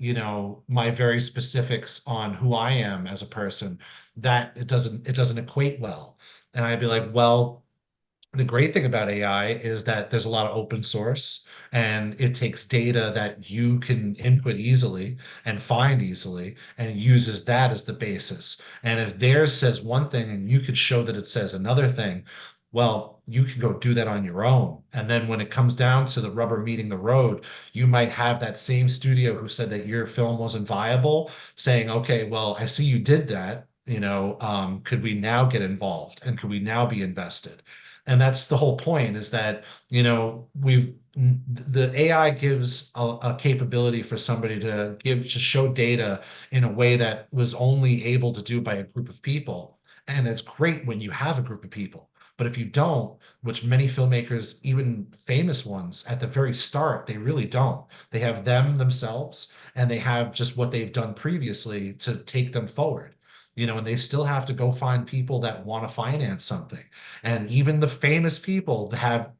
S1: very specifics on who I am as a person, that it doesn't equate well. And I'd be like, well, the great thing about AI is that there's a lot of open source, and it takes data that you can input easily and find easily, and it uses that as the basis. And if theirs says one thing and you could show that it says another thing, well, you can go do that on your own. And then when it comes down to the rubber meeting the road, you might have that same studio who said that your film wasn't viable saying, okay, well, I see you did that. Could we now get involved, and could we now be invested? And that's the whole point, is that, the AI gives a capability for somebody to show data in a way that was only able to do by a group of people. And it's great when you have a group of people. But if you don't, which many filmmakers, even famous ones at the very start, they really don't. They have themselves, and they have just what they've done previously to take them forward. and they still have to go find people that want to finance something. And even the famous people have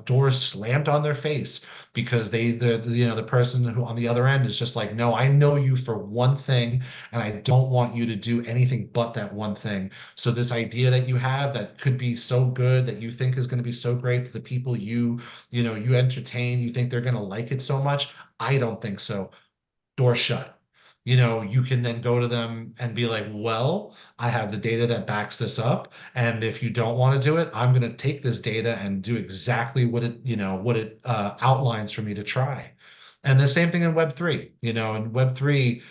S1: doors slammed on their face because the person who on the other end is just like, no, I know you for one thing, and I don't want you to do anything but that one thing. So this idea that you have that could be so good that you think is going to be so great that the people you entertain, you think they're going to like it so much. I don't think so. Door shut. You can then go to them and be like, well, I have the data that backs this up. And if you don't want to do it, I'm going to take this data and do exactly what it outlines for me to try. And the same thing in Web3. In Web3,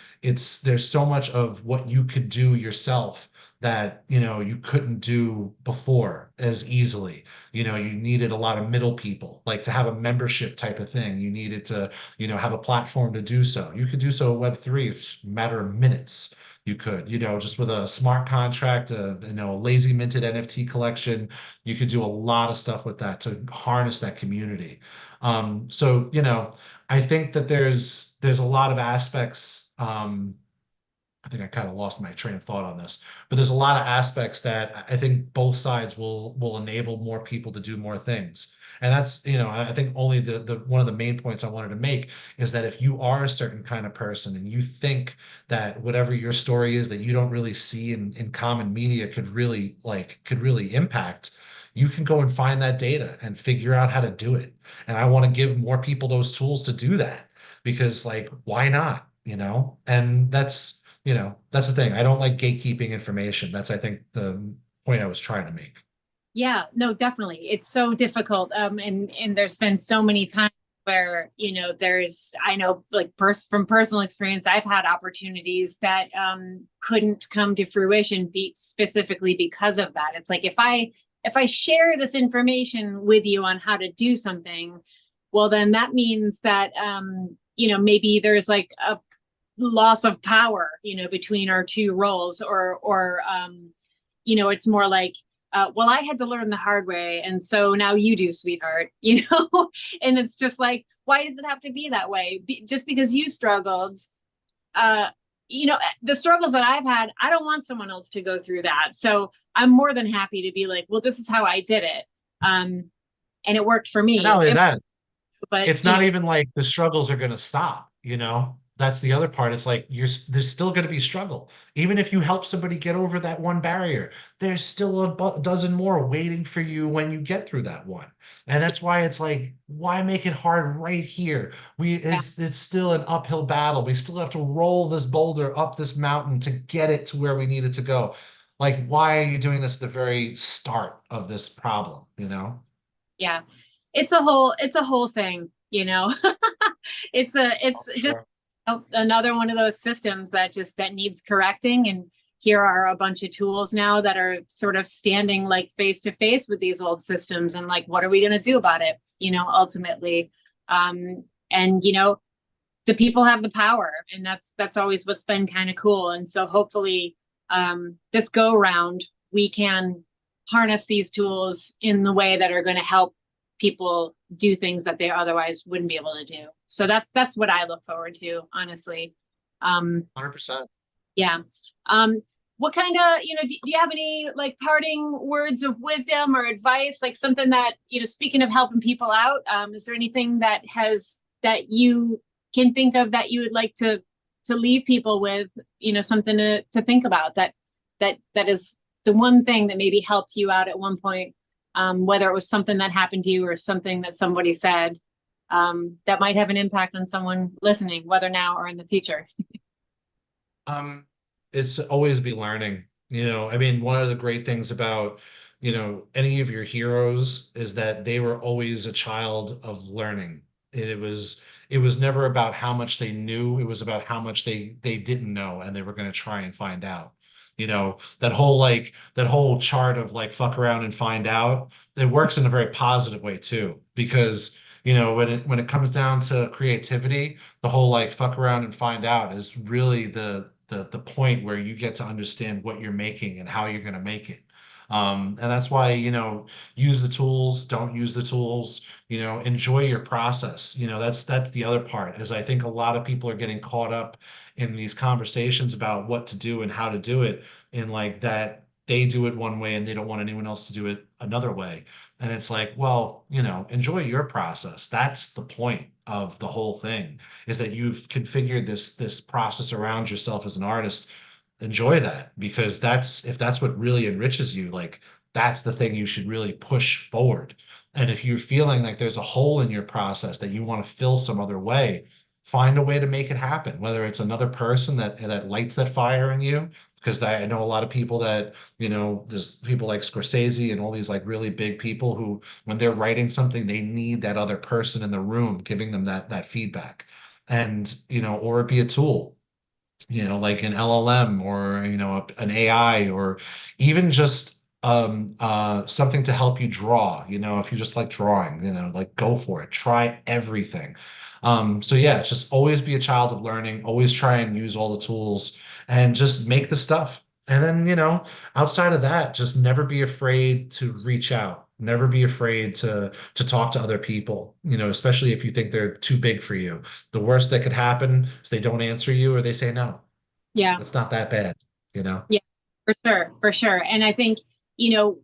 S1: there's so much of what you could do yourself that, you couldn't do before as easily. You needed a lot of middle people, like to have a membership type of thing. You needed to have a platform to do so. You could do so in Web3. It's a matter of minutes. You could, just with a smart contract, a lazy minted NFT collection, you could do a lot of stuff with that to harness that community. So, I think that there's a lot of aspects. I think I kind of lost my train of thought on this, but there's a lot of aspects that I think both sides will enable more people to do more things. And that's, I think only the one of the main points I wanted to make is that if you are a certain kind of person and you think that whatever your story is that you don't really see in common media could really impact, you can go and find that data and figure out how to do it. And I want to give more people those tools to do that because like, why not? And that's the thing. I don't like gatekeeping information. That's, I think, the point I was trying to make.
S2: Yeah, no, definitely. It's so difficult. And there's been so many times where, I know like from personal experience, I've had opportunities that couldn't come to fruition specifically because of that. It's like if I share this information with you on how to do something, well, then that means that maybe there's like a loss of power, between our two roles, or it's more like, well, I had to learn the hard way, and so now you do, sweetheart, and it's just like, why does it have to be that way? Just because you struggled, uh, the struggles that I've had, I don't want someone else to go through that. So I'm more than happy to be like, well, this is how I did it. And it worked for
S1: And not
S2: me.
S1: only that,
S2: But,
S1: it's not even like the struggles are going to stop. That's the other part. It's like there's still going to be struggle. Even if you help somebody get over that one barrier, there's still a dozen more waiting for you when you get through that one. And that's why it's like, why make it hard right here?
S2: yeah,
S1: It's still an uphill battle. We still have to roll this boulder up this mountain to get it to where we need it to go. Like, why are you doing this at the very start of this problem?
S2: yeah, it's a whole thing,
S1: Oh,
S2: it's
S1: for
S2: just
S1: sure.
S2: another one of those systems that needs correcting. And here are a bunch of tools now that are sort of standing like face to face with these old systems, and like, what are we going to do about it, ultimately. And the people have the power, and that's always what's been kind of cool. And so hopefully, this go round, we can harness these tools in the way that are going to help people do things that they otherwise wouldn't be able to do. So that's what I look forward to, honestly.
S1: 100%.
S2: Yeah. What kind of, do you have any like parting words of wisdom or advice, like something that, speaking of helping people out, is there anything that you can think of that you would like to leave people with, something to think about, that is the one thing that maybe helped you out at one point, whether it was something that happened to you or something that somebody said, that might have an impact on someone listening, whether now or in the future.
S1: Um, it's always be learning. I mean, one of the great things about, any of your heroes is that they were always a child of learning. It was never about how much they knew. It was about how much they didn't know and they were going to try and find out. That whole chart of like fuck around and find out, it works in a very positive way too, because when it comes down to creativity, the whole like fuck around and find out is really the point where you get to understand what you're making and how you're going to make it. And that's why, use the tools, don't use the tools, enjoy your process. That's the other part, is I think a lot of people are getting caught up in these conversations about what to do and how to do it, in like that they do it one way and they don't want anyone else to do it another way. And it's like, well, enjoy your process. That's the point of the whole thing, is that you've configured this process around yourself as an artist. Enjoy that, because if that's what really enriches you, like that's the thing you should really push forward. And if you're feeling like there's a hole in your process that you want to fill some other way, find a way to make it happen, whether it's another person that lights that fire in you. Because I know a lot of people that, there's people like Scorsese and all these like really big people who, when they're writing something, they need that other person in the room giving them that feedback. And, or it be a tool, like an LLM, or, an AI, or even just something to help you draw. If you just like drawing, like go for it. Try everything. So yeah, just always be a child of learning, always try and use all the tools and just make the stuff. And then, outside of that, just never be afraid to reach out. Never be afraid to talk to other people, especially if you think they're too big for you. The worst that could happen is they don't answer you or they say no.
S2: Yeah.
S1: It's not that bad, you know?
S2: Yeah, for sure, for sure. And I think, you know,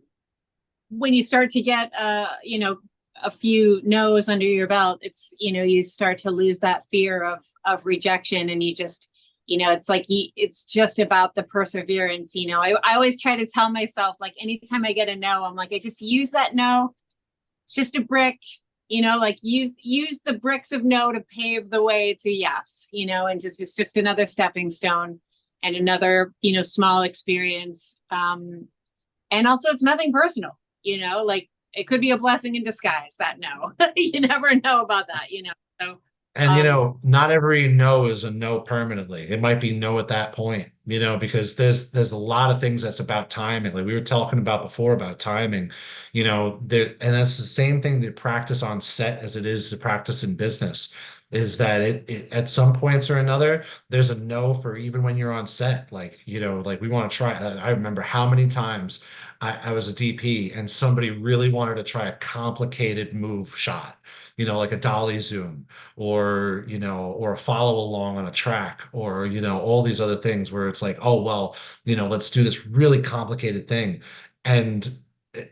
S2: when you start to get a few no's under your belt, it's, you start to lose that fear of rejection, and you just, it's like it's just about the perseverance. I always try to tell myself, like, anytime I get a no, I'm like, I just use that no. It's just a brick, like use the bricks of no to pave the way to yes, and just it's just another stepping stone and another, small experience. And also it's nothing personal, like it could be a blessing in disguise, that no. You never know about that, So
S1: And not every no is a no permanently. It might be no at that point, because there's a lot of things that's about timing. Like we were talking about before about timing, and that's the same thing to practice on set as it is to practice in business, is that it at some points or another, there's a no for even when you're on set. Like, like we want to try. I remember how many times I was a DP and somebody really wanted to try a complicated move shot, like a dolly zoom, or a follow along on a track, or all these other things where it's like, oh well, let's do this really complicated thing. And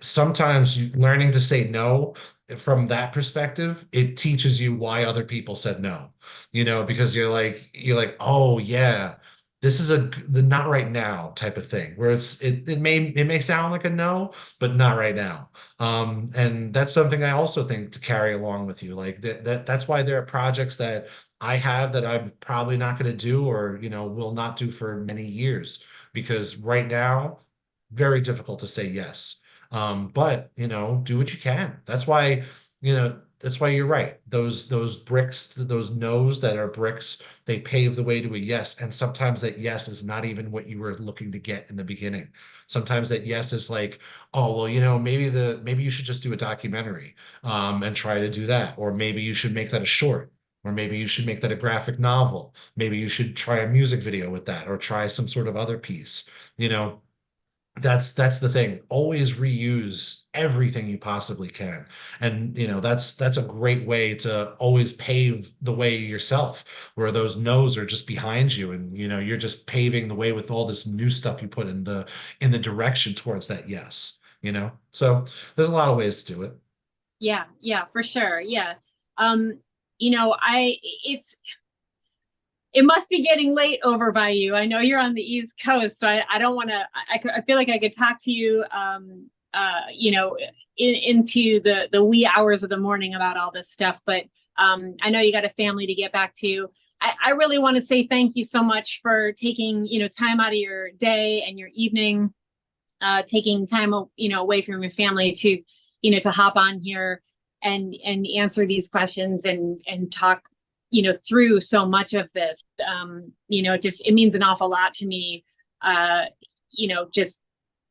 S1: sometimes learning to say no from that perspective, it teaches you why other people said no, because you're like, oh yeah, this is the not right now type of thing, where it may sound like a no, but not right now. And that's something I also think to carry along with you. Like that's why there are projects that I have that I'm probably not going to do, or, will not do for many years, because right now, very difficult to say yes. But, do what you can. That's why you're right. Those bricks, those no's that are bricks, they pave the way to a yes. And sometimes that yes is not even what you were looking to get in the beginning. Sometimes that yes is like, oh, well, maybe you should just do a documentary, and try to do that. Or maybe you should make that a short, or maybe you should make that a graphic novel. Maybe you should try a music video with that, or try some sort of other piece. You know, that's the thing. Always reuse everything you possibly can. And that's a great way to always pave the way yourself, where those no's are just behind you, and you're just paving the way with all this new stuff you put in the direction towards that yes. So there's a lot of ways to do it.
S2: yeah, yeah, for sure. Yeah. Um, you know, I it must be getting late over by you. I know you're on the East Coast, so I don't want to. I feel like I could talk to you, into the wee hours of the morning about all this stuff. But I know you got a family to get back to. I really want to say thank you so much for taking time out of your day and your evening, taking time away from your family to hop on here and answer these questions and talk through so much of this. It means an awful lot to me, just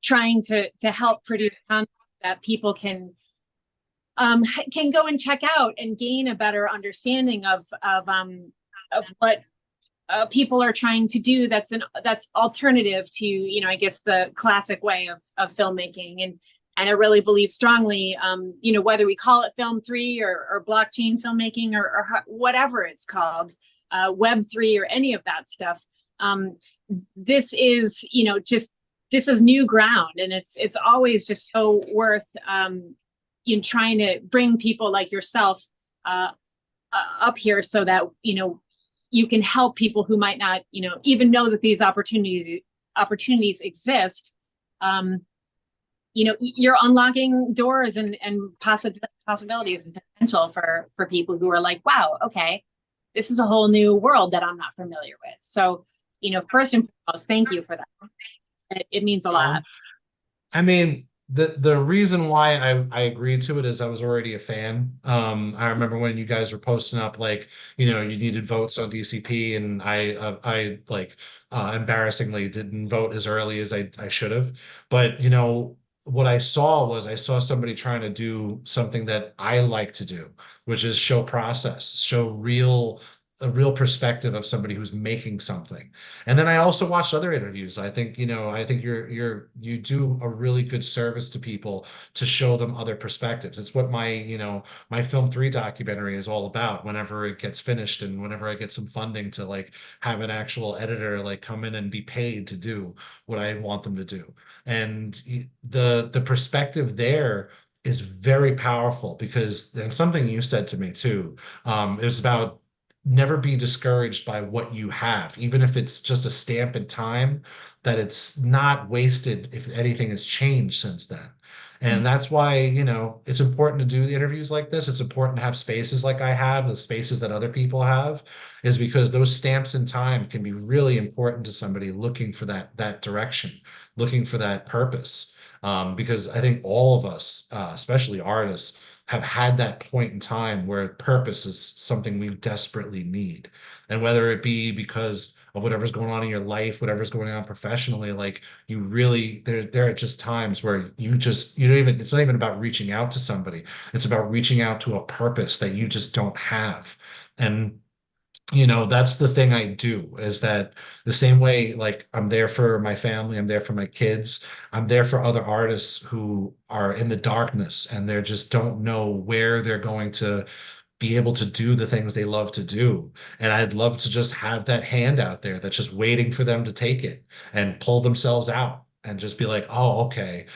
S2: trying to help produce content that people can go and check out and gain a better understanding of what people are trying to do that's alternative to, I guess the classic way of filmmaking. And I really believe strongly, whether we call it film 3 or blockchain filmmaking or whatever it's called, Web 3 or any of that stuff. This is, this is new ground, and it's always just so worth trying to bring people like yourself up here so that you can help people who might not even know that these opportunities exist. You're unlocking doors and possibilities and potential for people who are like, wow, okay, this is a whole new world that I'm not familiar with. So, first and foremost, thank you for that. It means a lot.
S1: I mean, the reason why I agreed to it is I was already a fan. I remember when you guys were posting up like, you needed votes on DCP, and I like embarrassingly didn't vote as early as I should have. But what I saw somebody trying to do something that I like to do, which is show process, show a real perspective of somebody who's making something. And then I also watched other interviews. I think you do a really good service to people to show them other perspectives. It's what my film 3 documentary is all about. Whenever it gets finished and whenever I get some funding to like have an actual editor like come in and be paid to do what I want them to do. And the perspective there is very powerful because and something you said to me too. It was about never be discouraged by what you have, even if it's just a stamp in time, that it's not wasted if anything has changed since then. And that's why, it's important to do the interviews like this. It's important to have spaces like I have, the spaces that other people have, is because those stamps in time can be really important to somebody looking for that direction, looking for that purpose. Because I think all of us, especially artists, have had that point in time where purpose is something we desperately need. And whether it be because of whatever's going on in your life, whatever's going on professionally, like you really, there are just times where you don't even, it's not even about reaching out to somebody. It's about reaching out to a purpose that you just don't have. And that's the thing I do, is that the same way, like I'm there for my family, I'm there for my kids, I'm there for other artists who are in the darkness and they just don't know where they're going to be able to do the things they love to do. And I'd love to just have that hand out there that's just waiting for them to take it and pull themselves out and just be like, oh, okay,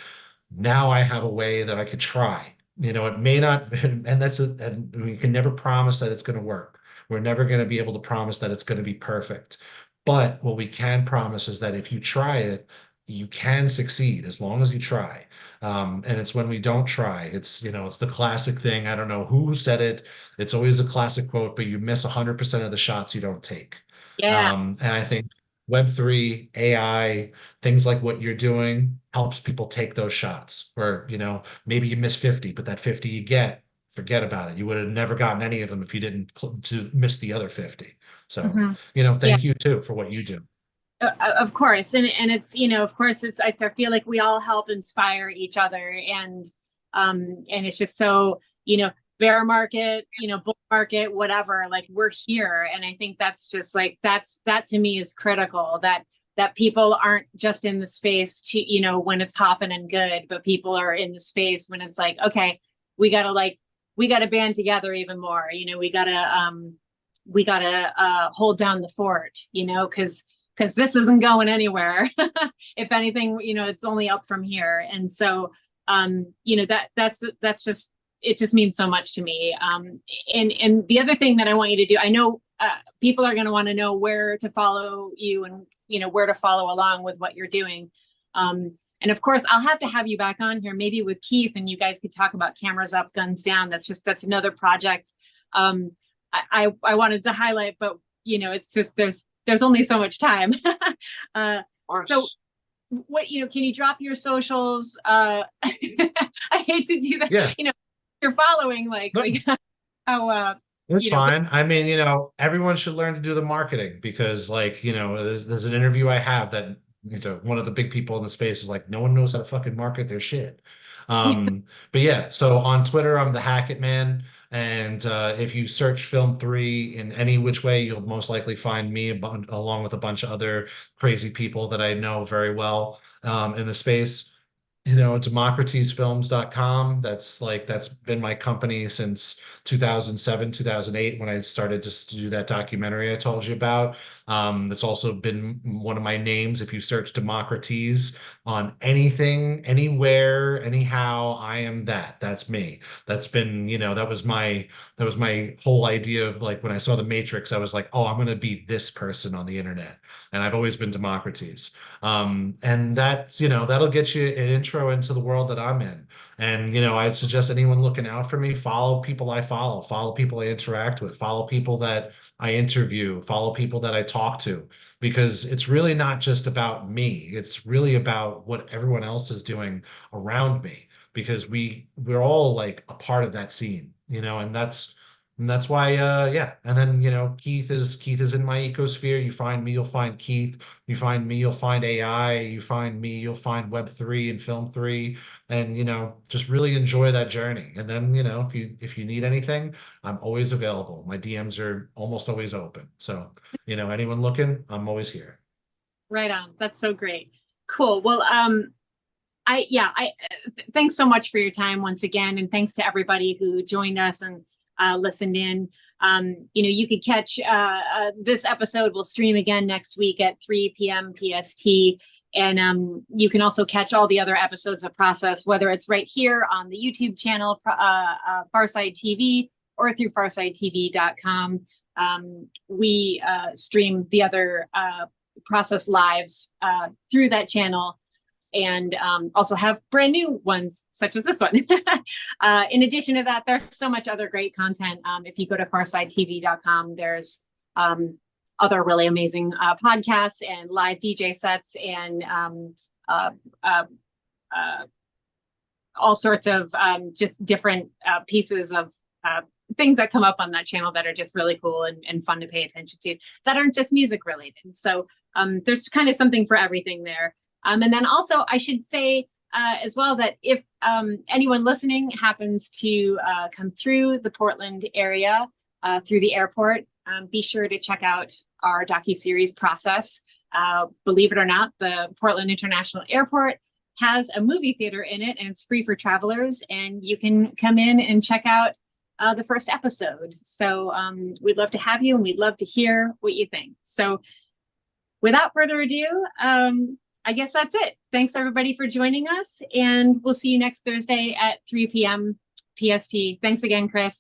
S1: now I have a way that I could try. It may not, and we can never promise that it's going to work. We're never going to be able to promise that it's going to be perfect. But what we can promise is that if you try it, you can succeed as long as you try. And it's when we don't try, it's the classic thing. I don't know who said it. It's always a classic quote, but you miss 100% of the shots you don't take.
S2: Yeah.
S1: And I think Web3, AI, things like what you're doing helps people take those shots where, maybe you miss 50, but that 50 you get, forget about it. You would have never gotten any of them if you didn't to miss the other 50. So,
S2: Mm-hmm. Yeah.
S1: thank you too for what you do.
S2: Of course, and it's of course it's I feel like we all help inspire each other, and it's just so bear market, bull market, whatever, like we're here. And I think that's just like that to me is critical, that people aren't just in the space to when it's hopping and good, but people are in the space when it's like, okay, we gotta band together even more. We gotta hold down the fort, because this isn't going anywhere. If anything, it's only up from here. And so that's just, it just means so much to me. And the other thing that I want you to do, I know people are going to want to know where to follow you and where to follow along with what you're doing. And of course, I'll have to have you back on here, maybe with Keith, and you guys could talk about Cameras Up, Guns Down. That's another project I wanted to highlight, but it's just there's only so much time. So what, can you drop your socials? I hate to do that.
S1: Yeah.
S2: You're following like how
S1: It's fine. I mean, everyone should learn to do the marketing because like, there's an interview I have that, one of the big people in the space is like, no one knows how to fucking market their shit. But yeah, so on Twitter, I'm the Hackett Man. And if you search Film 3 in any which way, you'll most likely find me along with a bunch of other crazy people that I know very well in the space. Democratesfilms.com. That's been my company since 2007, 2008 when I started to do that documentary I told you about. That's also been one of my names. If you search Democrates on anything, anywhere, anyhow, I am that. That's me. That's been, that was my whole idea of like when I saw the Matrix, I was like, oh, I'm gonna be this person on the internet. And I've always been Democrates. And that's, that'll get you an intro into the world that I'm in. And, I'd suggest anyone looking out for me, follow people I follow people I interact with, follow people that I interview, follow people that I talk to, because it's really not just about me. It's really about what everyone else is doing around me, because we're all like a part of that scene, and that's why, yeah. And then, Keith is in my ecosphere. You find me, you'll find Keith. You find me, you'll find AI. You find me, you'll find Web3 and Film 3. And, just really enjoy that journey. And then, if you need anything, I'm always available. My DMs are almost always open. So, anyone looking, I'm always here.
S2: Right on. That's so great. Cool. Well, thanks so much for your time once again, and thanks to everybody who joined us and listened in. You could catch this episode will stream again next week at 3 p.m. PST. And you can also catch all the other episodes of Process, whether it's right here on the YouTube channel, Pharcyde TV, or through pharcydetv.com. We stream the other Process lives through that channel, and also have brand new ones such as this one. In addition to that, there's so much other great content. If you go to pharcydetv.com, there's other really amazing podcasts and live DJ sets and all sorts of just different pieces of things that come up on that channel that are just really cool and fun to pay attention to, that aren't just music related. So there's kind of something for everything there. And then also I should say as well that if anyone listening happens to come through the Portland area through the airport, be sure to check out our docuseries Process. Believe it or not, the Portland International Airport has a movie theater in it, and it's free for travelers, and you can come in and check out the first episode. So we'd love to have you, and we'd love to hear what you think. So without further ado, I guess that's it. Thanks everybody for joining us, and we'll see you next Thursday at 3 p.m. PST. Thanks again, Chris.